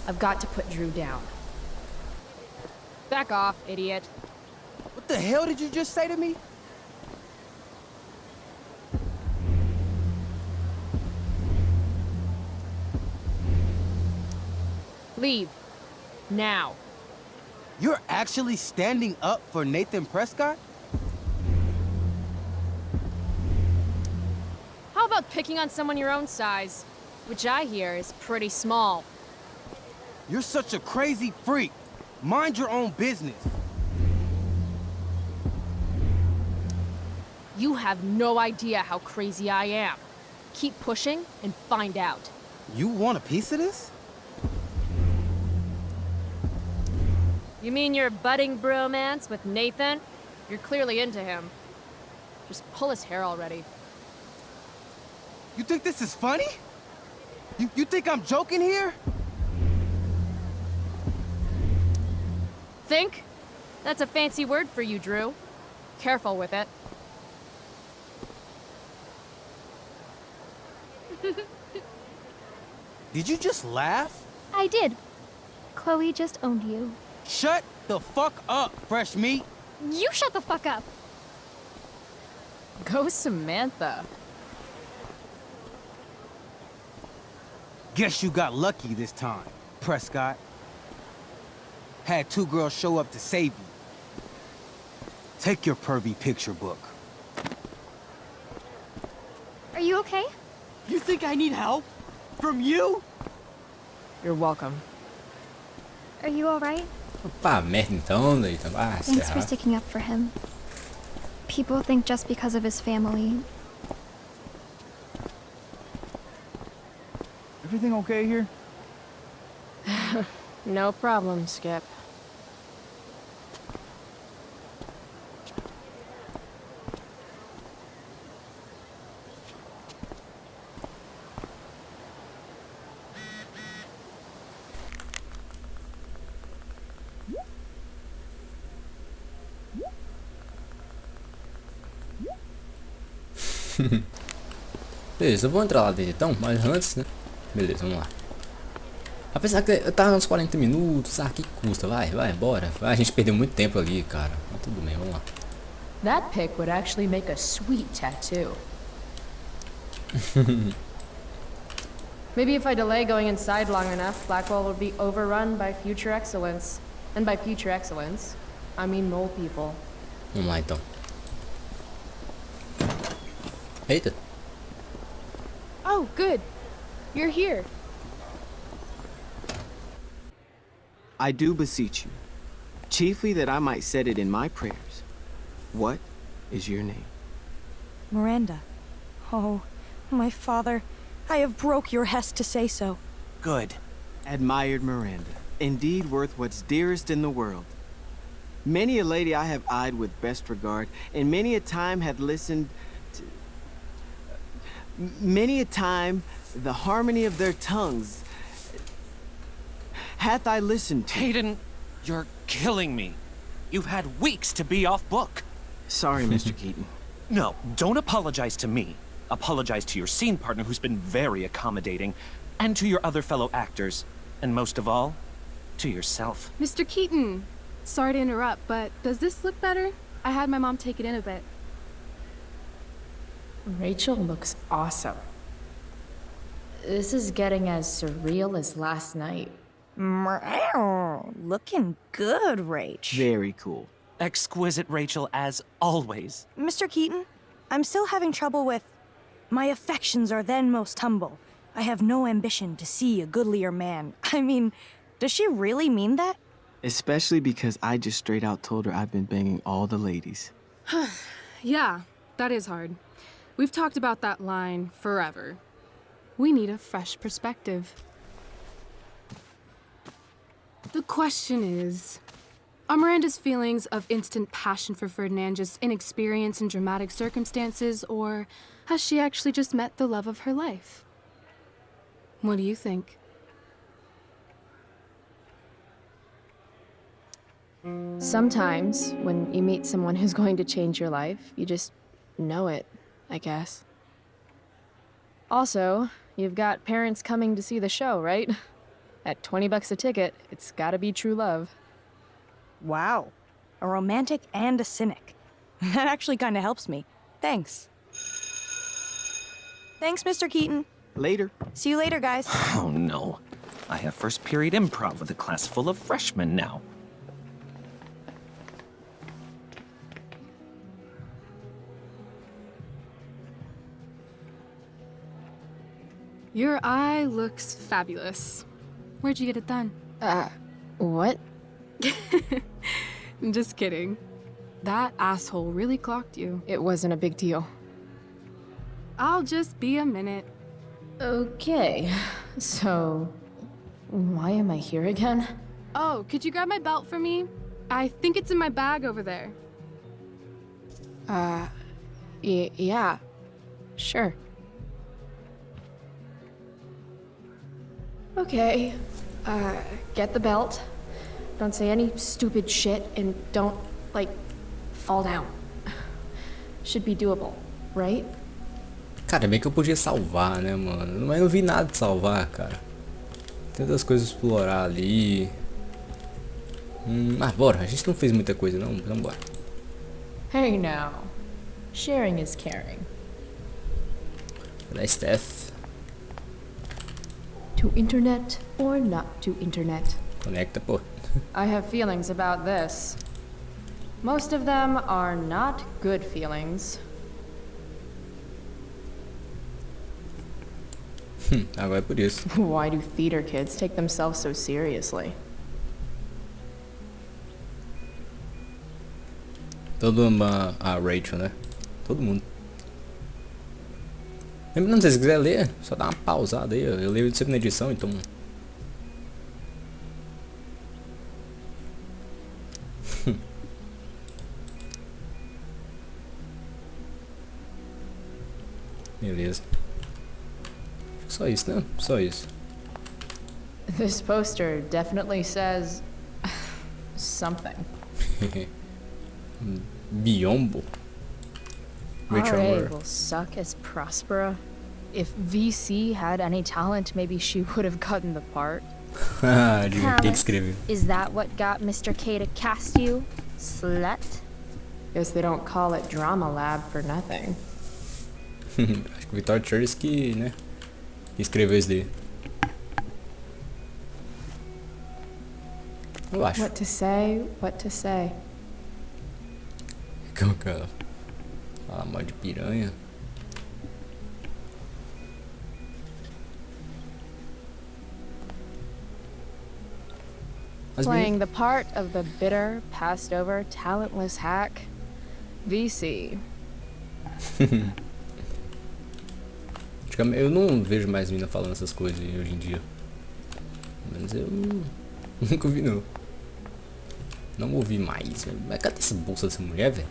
I've got to put Drew down. Back off, idiot. What the hell did you just say to me? Leave. Now. You're actually standing up for Nathan Prescott? How about picking on someone your own size? Which I hear is pretty small. You're such a crazy freak. Mind your own business. You have no idea how crazy I am. Keep pushing and find out. You want a piece of this? You mean your budding bromance with Nathan? You're clearly into him. Just pull his hair already. You think this is funny? You think I'm joking here? Think? That's a fancy word for you, Drew. Careful with it. Did you just laugh? I did. Chloe just owned you. Shut the fuck up, fresh meat. You shut the fuck up. Go Samantha. Guess you got lucky this time, Prescott. Had two girls show up to save you. Take your pervy picture book. Are you okay? You think I need help? From you? You're welcome. Are you alright? Opa, merda então, Nathan. Ah, se Thanks for errar. sticking up for him. People think just because of his family. Everything okay here? No problem, Skip. Beleza, eu vou entrar lá dentro então, mas antes, né? Beleza, vamos lá. Apesar que eu tava uns 40 minutos, que custa, vai, bora. A gente perdeu muito tempo ali, cara. Mas tudo bem, vamos lá. That pic would actually make a sweet tattoo. Maybe if I delay going inside long enough, Blackwell will be overrun by future excellence. And by future excellence, I mean mole people. Vamos lá então. Eita. Oh, good. You're here. I do beseech you, chiefly that I might set it in my prayers. What is your name? Miranda. Oh, my father, I have broke your hest to say so. Good. Admired Miranda. Indeed worth what's dearest in the world. Many a lady I have eyed with best regard, and many a time had listened to... Many a time the harmony of their tongues hath I listened to. Hayden, you're killing me. You've had weeks to be off book. Sorry, Mr. Keaton. No, don't apologize to me. Apologize to your scene partner who's been very accommodating, and to your other fellow actors, and most of all, to yourself. Mr. Keaton, sorry to interrupt, but does this look better? I had my mom take it in a bit. Rachel looks awesome. This is getting as surreal as last night. Looking good, Rach. Very cool. Exquisite, Rachel, as always. Mr. Keaton, I'm still having trouble with... My affections are then most humble. I have no ambition to see a goodlier man. I mean, does she really mean that? Especially because I just straight out told her I've been banging all the ladies. Yeah, that is hard. We've talked about that line forever. We need a fresh perspective. The question is, are Miranda's feelings of instant passion for Ferdinand just inexperience in dramatic circumstances, or has she actually just met the love of her life? What do you think? Sometimes, when you meet someone who's going to change your life, you just know it, I guess. Also, You've got parents coming to see the show, right? At 20 bucks a ticket, it's gotta be true love. Wow. A romantic and a cynic. That actually kind of helps me. Thanks. Thanks, Mr. Keaton. Later. See you later, guys. Oh no. I have first period improv with a class full of freshmen now. Your eye looks fabulous. Where'd you get it done? What? Just kidding. That asshole really clocked you. It wasn't a big deal. I'll just be a minute. Okay, so why am I here again? Oh, could you grab my belt for me? I think it's in my bag over there. Yeah, sure. Okay, get the belt. Don't say any stupid shit and don't, like, fall down. Should be doable, right? Cara, bem que eu podia salvar, né, mano? Mas não vi nada de salvar, cara. Tem outras coisas a explorar ali. Bora. A gente não fez muita coisa, não. Vamos embora. Hey now. Sharing is caring. Da Steph. To internet or not to internet? Conecta, pô. I have feelings about this. Most of them are not good feelings. Agora é por isso. Why do theater kids take themselves so seriously? Todo mundo ama a Rachel, né? Todo mundo. Lembrando, se vocês quiserem ler, só dá uma pausada aí. Eu leio sempre na edição, então. Beleza. Só isso, né? Só isso. This poster definitely says something. Biombo. RA will suck as Prospera. If VC had any talent, maybe she would have gotten the part. Is that what got Mr. K to cast you, slut? Guess they don't call it Drama Lab for nothing. Acho que o Victor Church que, né, escreveu isso daí. Eu acho. What to say, what to say. Como que ela fala mal de piranha? Playing the part of the bitter, passed over, talentless hack. VC. Eu não vejo mais mina falando essas coisas hoje em dia. Mas eu nunca ouvi, não. Não ouvi mais, velho. Mas cadê essa bolsa dessa mulher, velho?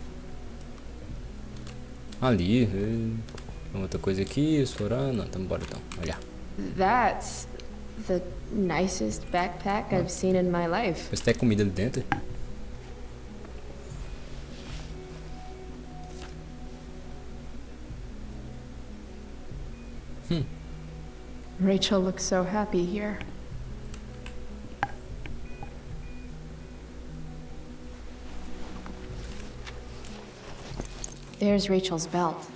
Ali. Tem outra coisa aqui, explorando. Então bora então, olhar. That's the nicest backpack I've seen in my life. Mas tem comida ali dentro? Rachel looks so happy here. There's Rachel's belt.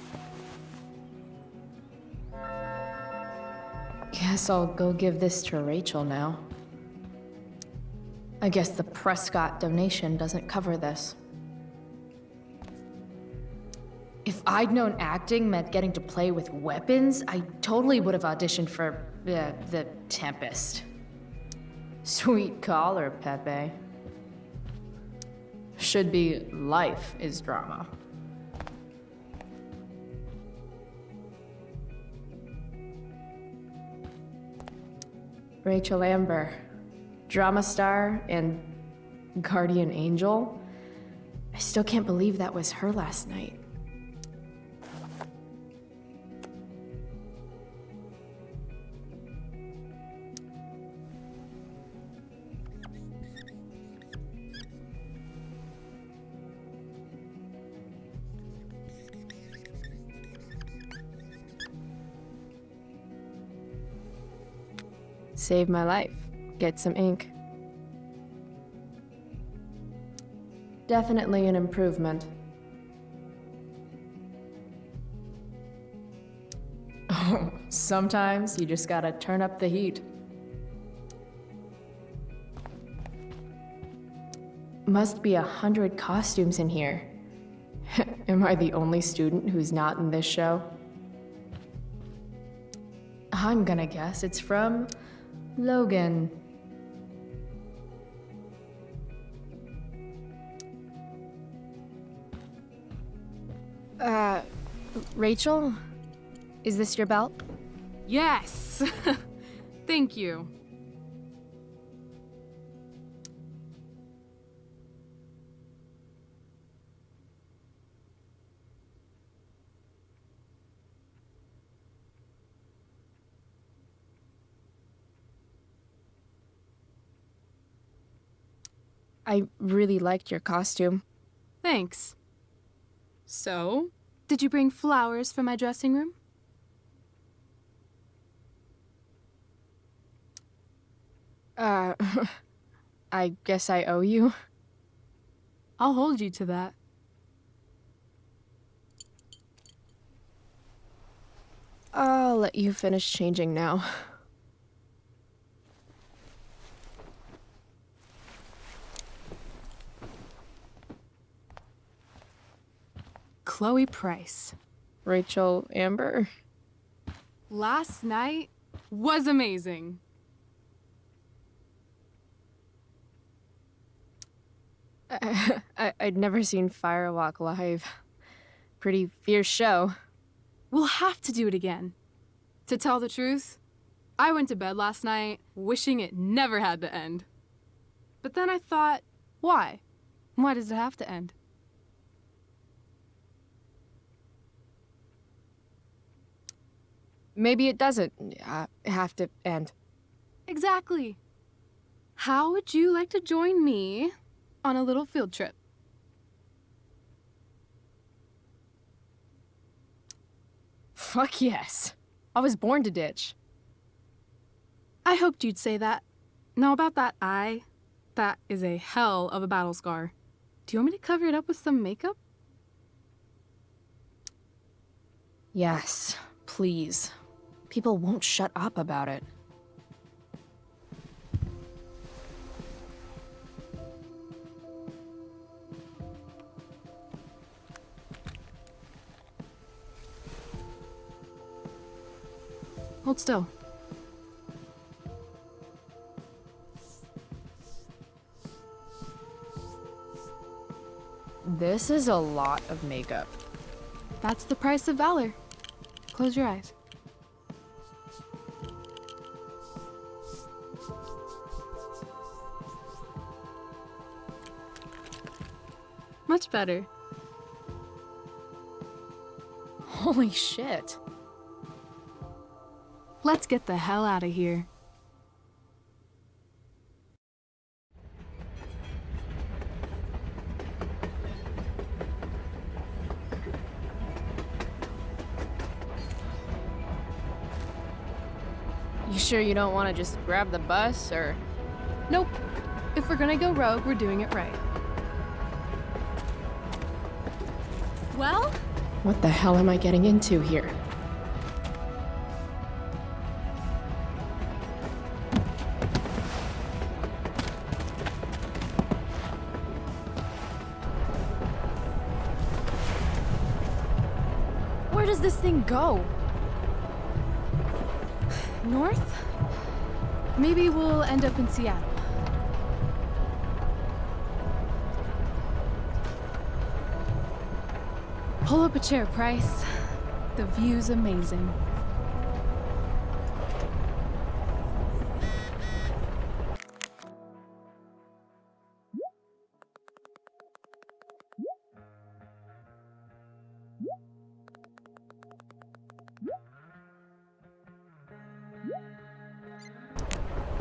Guess I'll go give this to Rachel now. I guess the Prescott donation doesn't cover this. If I'd known acting meant getting to play with weapons, I totally would have auditioned for the Tempest. Sweet caller, Pepe. Should be life is drama. Rachel Amber, drama star and guardian angel. I still can't believe that was her last night. Save my life. Get some ink. Definitely an improvement. Sometimes you just gotta turn up the heat. Must be 100 costumes in here. Am I the only student who's not in this show? I'm gonna guess it's from Logan. Rachel? Is this your belt? Yes! Thank you. I really liked your costume. Thanks. So, did you bring flowers for my dressing room? I guess I owe you. I'll hold you to that. I'll let you finish changing now. Chloe Price. Rachel Amber. Last night was amazing. I'd never seen Firewalk live. Pretty fierce show. We'll have to do it again. To tell the truth, I went to bed last night wishing it never had to end. But then I thought, why? Why does it have to end? Maybe it doesn't have to end. Exactly. How would you like to join me on a little field trip? Fuck yes. I was born to ditch. I hoped you'd say that. Now about that eye, that is a hell of a battle scar. Do you want me to cover it up with some makeup? Yes, please. People won't shut up about it. Hold still. This is a lot of makeup. That's the price of valor. Close your eyes. Much better. Holy shit. Let's get the hell out of here. You sure you don't want to just grab the bus, or? Nope. If we're gonna go rogue, we're doing it right. Well? What the hell am I getting into here? Where does this thing go? North? Maybe we'll end up in Seattle. Pull up a chair, Price. The view's amazing.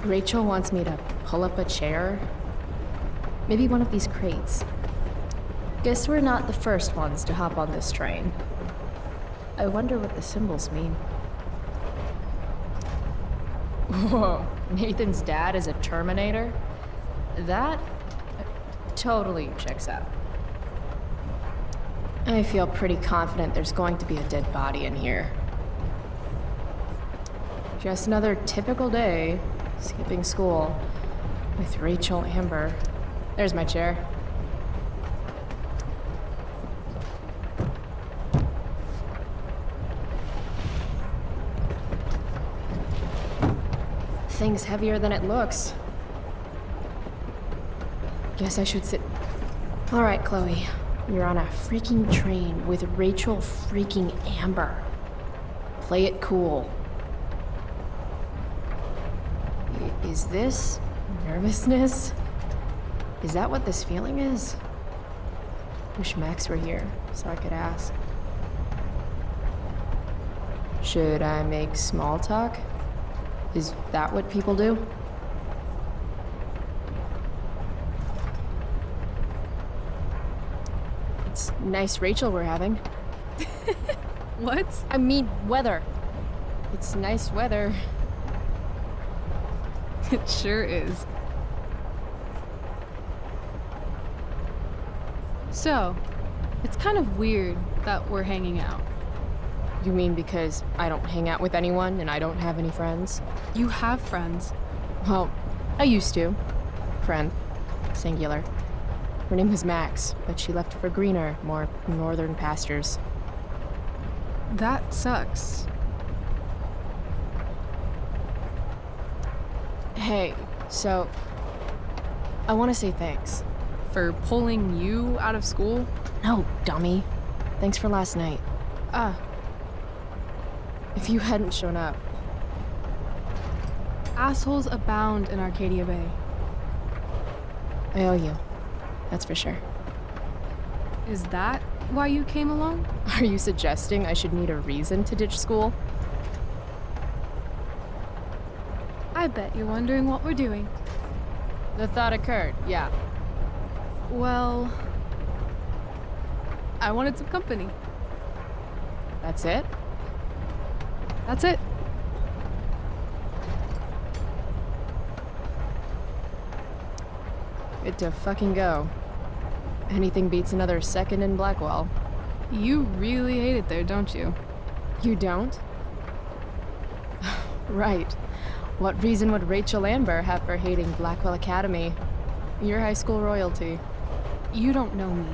Rachel wants me to pull up a chair. Maybe one of these crates. Guess we're not the first ones to hop on this train. I wonder what the symbols mean. Whoa, Nathan's dad is a Terminator? That totally checks out. I feel pretty confident there's going to be a dead body in here. Just another typical day, skipping school, with Rachel Amber. There's my chair. Thing's heavier than it looks. Guess I should sit. All right, Chloe. You're on a freaking train with Rachel freaking Amber. Play it cool. Is this nervousness? Is that what this feeling is? Wish Max were here so I could ask. Should I make small talk? Is that what people do? It's nice Rachel we're having. What? I mean weather. It's nice weather. It sure is. So, it's kind of weird that we're hanging out. You mean because I don't hang out with anyone and I don't have any friends? You have friends. Well, I used to. Friend. Singular. Her name was Max, but she left for greener, more northern pastures. That sucks. Hey, so I want to say thanks. For pulling you out of school? No, dummy. Thanks for last night. If you hadn't shown up. Assholes abound in Arcadia Bay. I owe you. That's for sure. Is that why you came along? Are you suggesting I should need a reason to ditch school? I bet you're wondering what we're doing. The thought occurred, yeah. Well, I wanted some company. That's it? That's it. Good to fucking go. Anything beats another second in Blackwell. You really hate it there, don't you? You don't? Right. What reason would Rachel Amber have for hating Blackwell Academy? Your high school royalty. You don't know me.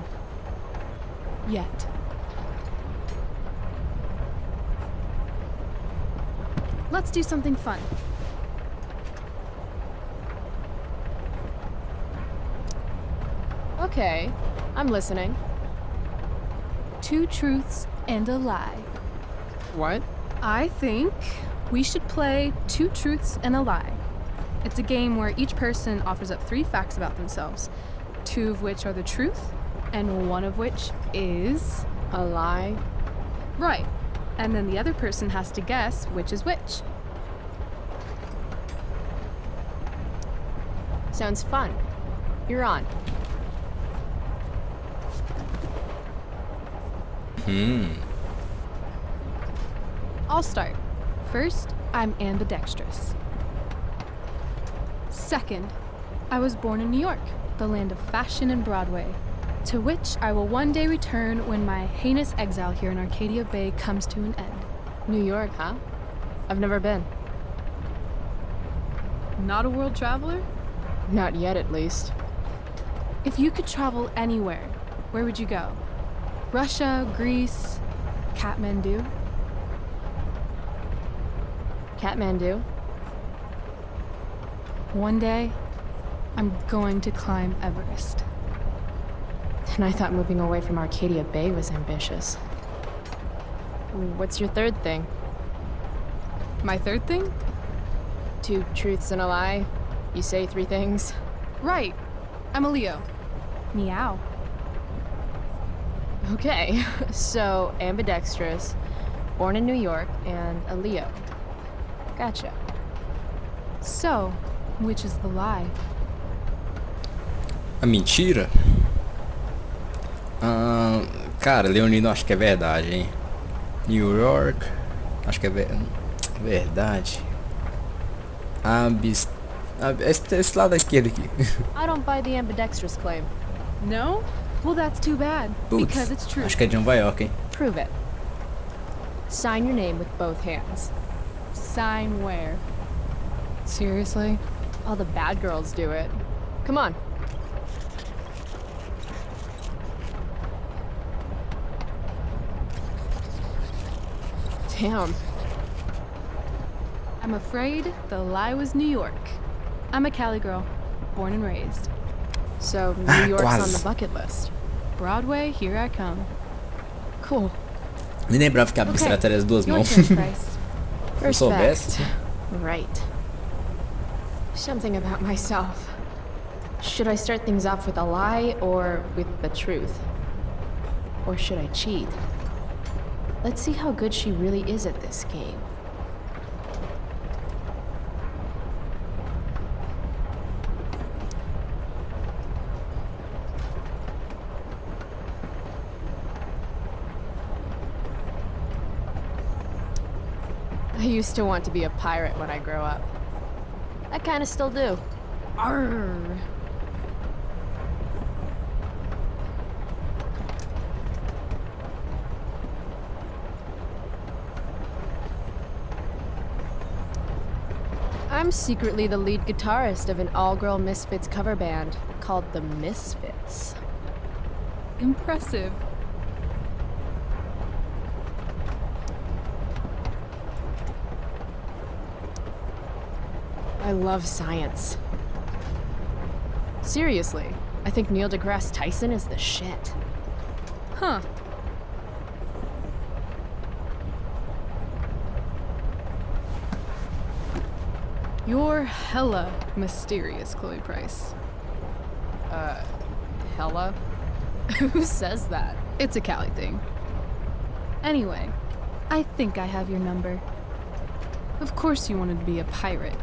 Yet. Let's do something fun. Okay, I'm listening. 2 truths and a lie. What? I think we should play 2 truths and a lie. It's a game where each person offers up 3 facts about themselves, 2 of which are the truth, and 1 of which is a lie. Right. And then the other person has to guess which is which. Sounds fun. You're on. I'll start. First, I'm ambidextrous. Second, I was born in New York, the land of fashion and Broadway, to which I will one day return when my heinous exile here in Arcadia Bay comes to an end. New York, huh? I've never been. Not a world traveler? Not yet, at least. If you could travel anywhere, where would you go? Russia, Greece, Kathmandu? Kathmandu? One day, I'm going to climb Everest. And I thought moving away from Arcadia Bay was ambitious. What's your third thing? My third thing? 2 truths and a lie. You say 3 things. Right. I'm a Leo. Meow. Okay, so ambidextrous, born in New York, and a Leo. Gotcha. So, which is the lie? A mentira? Cara, Leonino, acho que é verdade, hein? New York, acho que é verdade. Esse lado da esquerda aqui. I don't buy the ambidextrous claim. No? Well, that's too bad. Because it's Putz, true. acho que é de Nova York, hein? Prove it. Sign your name with both hands. Sign where? Seriously? All the bad girls do it. Come on. Damn. I'm afraid the lie was New York. I'm a Cali girl, born and raised. So, New York's on the bucket list. Broadway, here I come. Cool. Nem lembrava que a bicicleta era as duas Your mãos. turn, Price. Se eu soubesse. Right. Something about myself. Should I start things off with a lie or with the truth? Or should I cheat? Let's see how good she really is at this game. I used to want to be a pirate when I grow up. I kinda still do. Arr. I'm secretly the lead guitarist of an all-girl Misfits cover band called the Misfits. Impressive. I love science. Seriously, I think Neil deGrasse Tyson is the shit. Huh. You're hella mysterious, Chloe Price. Hella? Who says that? It's a Cali thing. Anyway, I think I have your number. Of course you wanted to be a pirate.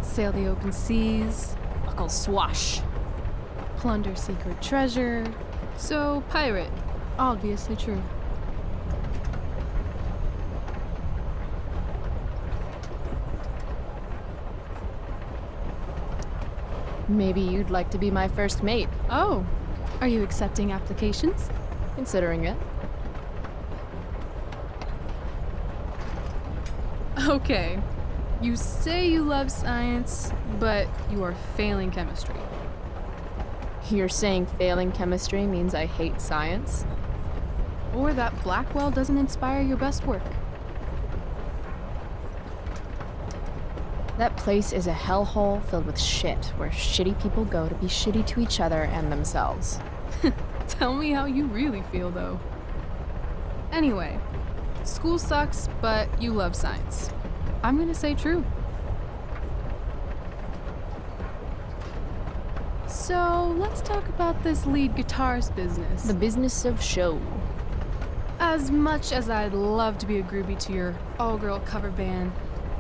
Sail the open seas, Buckle swash. plunder secret treasure. So, pirate. Obviously true. Maybe you'd like to be my first mate. Oh, are you accepting applications? Considering it. Okay. You say you love science, but you are failing chemistry. You're saying failing chemistry means I hate science? Or that Blackwell doesn't inspire your best work. That place is a hellhole filled with shit, where shitty people go to be shitty to each other and themselves. Tell me how you really feel, though. Anyway, school sucks, but you love science. I'm gonna say true. So, let's talk about this lead guitarist business. The business of show. As much as I'd love to be a groupie to your all-girl cover band,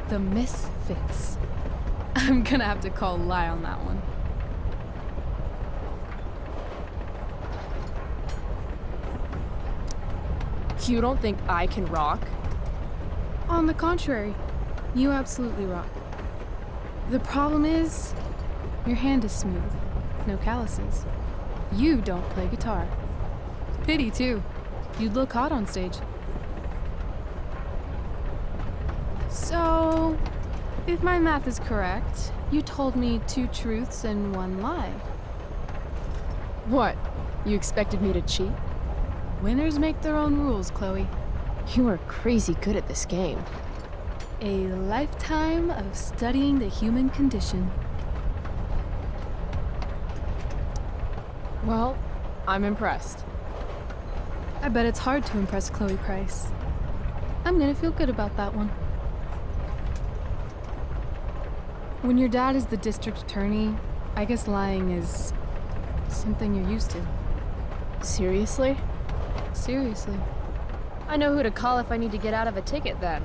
the Misfits, I'm gonna have to call a lie on that one. You don't think I can rock? On the contrary, you absolutely rock. The problem is, your hand is smooth, no calluses. You don't play guitar. Pity, too. You'd look hot on stage. So, if my math is correct, you told me 2 truths and 1 lie. What? You expected me to cheat? Winners make their own rules, Chloe. You are crazy good at this game. A lifetime of studying the human condition. Well, I'm impressed. I bet it's hard to impress Chloe Price. I'm gonna feel good about that one. When your dad is the district attorney, I guess lying is something you're used to. Seriously? Seriously. I know who to call if I need to get out of a ticket then.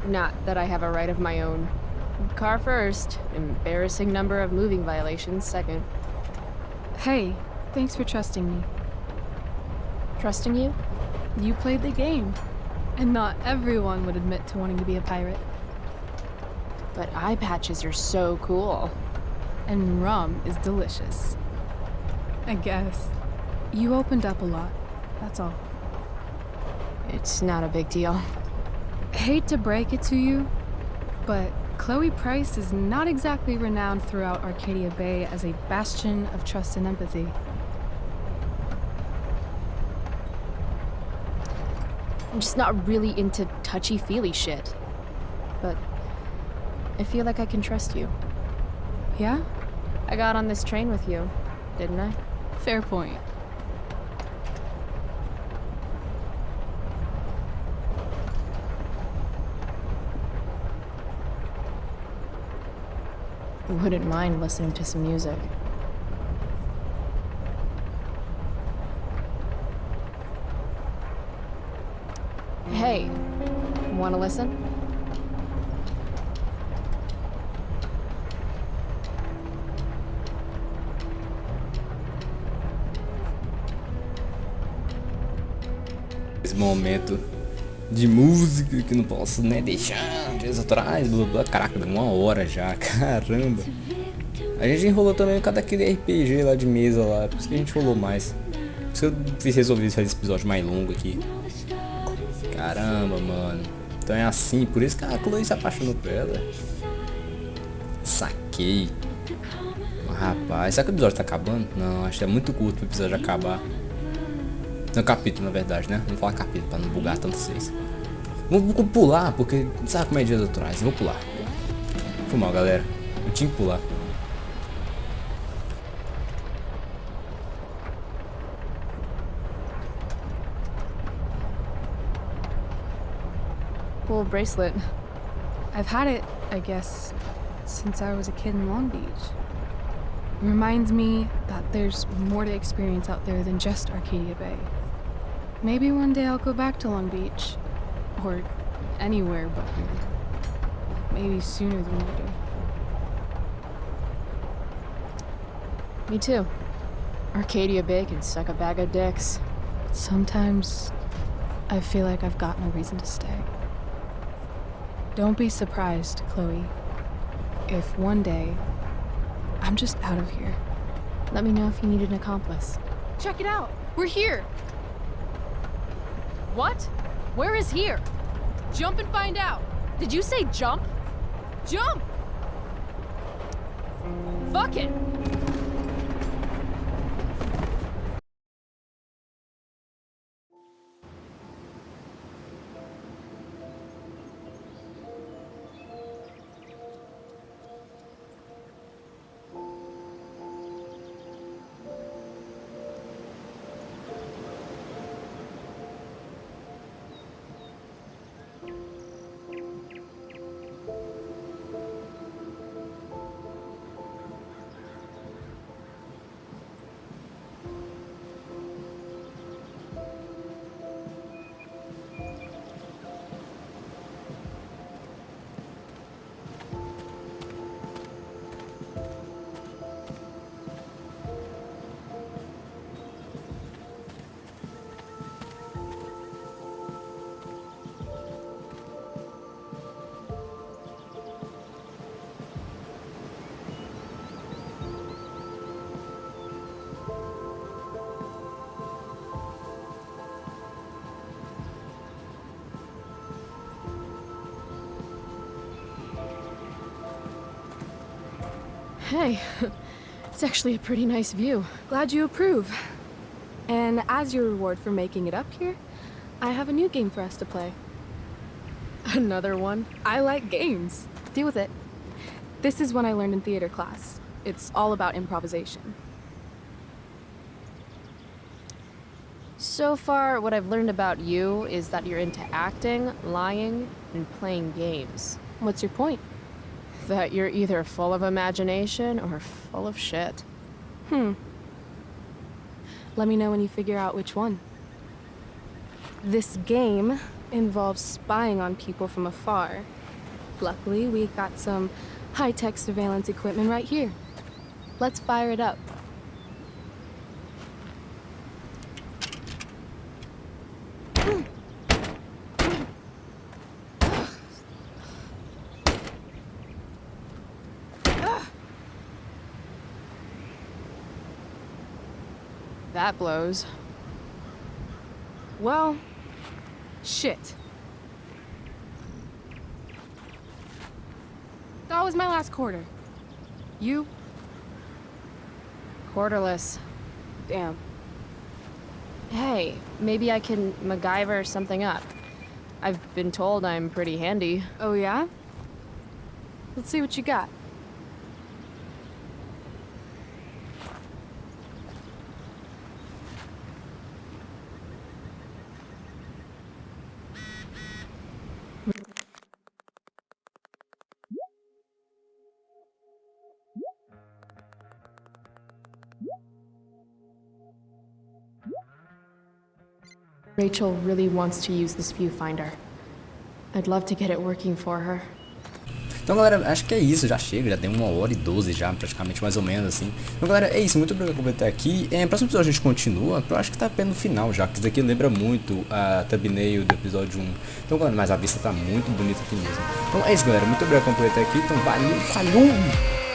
Not that I have a right of my own. Car first, embarrassing number of moving violations second. Hey, thanks for trusting me. Trusting you? You played the game. And not everyone would admit to wanting to be a pirate. But eye patches are so cool. And rum is delicious. I guess. You opened up a lot, that's all. It's not a big deal. Hate to break it to you, but Chloe Price is not exactly renowned throughout Arcadia Bay as a bastion of trust and empathy. I'm just not really into touchy-feely shit. But I feel like I can trust you. Yeah? I got on this train with you, didn't I? Fair point. Wouldn't mind listening to some music. Hey, wanna listen? Esse momento de música que não posso nem deixar, dias atrás, blá blá, caraca, deu 1 hora já, caramba. A gente enrolou também por causa daquele RPG lá de mesa lá, por isso que a gente rolou mais. Por isso que eu resolvi fazer esse episódio mais longo aqui. Caramba, mano. Então é assim, por isso que a Chloe se apaixonou por ela. Saquei. Rapaz, será que o episódio tá acabando? Não, acho que é muito curto pro episódio acabar. Não, capítulo na verdade, né? Vamos falar capítulo pra não bugar tanto vocês. Vou pular, porque sabe como é dias atrás. Vou pular. Foi mal, galera. Eu tinha que pular. Cool bracelet. I've had it, I guess, since I was a kid in Long Beach. It reminds me that there's more to experience out there than just Arcadia Bay. Maybe one day I'll go back to Long Beach. Or anywhere but here. Maybe sooner than later. Me too. Arcadia Bay can suck a bag of dicks. Sometimes I feel like I've got no reason to stay. Don't be surprised, Chloe, if one day I'm just out of here. Let me know if you need an accomplice. Check it out! We're here! What? Where is here? Jump and find out! Did you say jump? Jump! Fuck it! Hey, it's actually a pretty nice view. Glad you approve. And as your reward for making it up here, I have a new game for us to play. Another one? I like games. Deal with it. This is one I learned in theater class. It's all about improvisation. So far, what I've learned about you is that you're into acting, lying, and playing games. What's your point? That you're either full of imagination or full of shit. Let me know when you figure out which one. This game involves spying on people from afar. Luckily, we got some high-tech surveillance equipment right here. Let's fire it up. That blows. Well, shit. That was my last quarter. You? Quarterless. Damn. Hey, maybe I can MacGyver something up. I've been told I'm pretty handy. Oh yeah? Let's see what you got. Rachel really wants to use this viewfinder. I'd love to get it working for her. Então, galera, acho que é isso, já chega, já tem 1h12 já, praticamente, mais ou menos, assim. Então, galera, é isso, muito obrigado por comentar aqui. No próximo episódio a gente continua, eu acho que tá perto do final já, que isso daqui lembra muito a thumbnail do episódio 1. Então, galera, mas a vista tá muito bonita aqui mesmo. Então é isso, galera, muito obrigado por comentar aqui, então valeu, falou!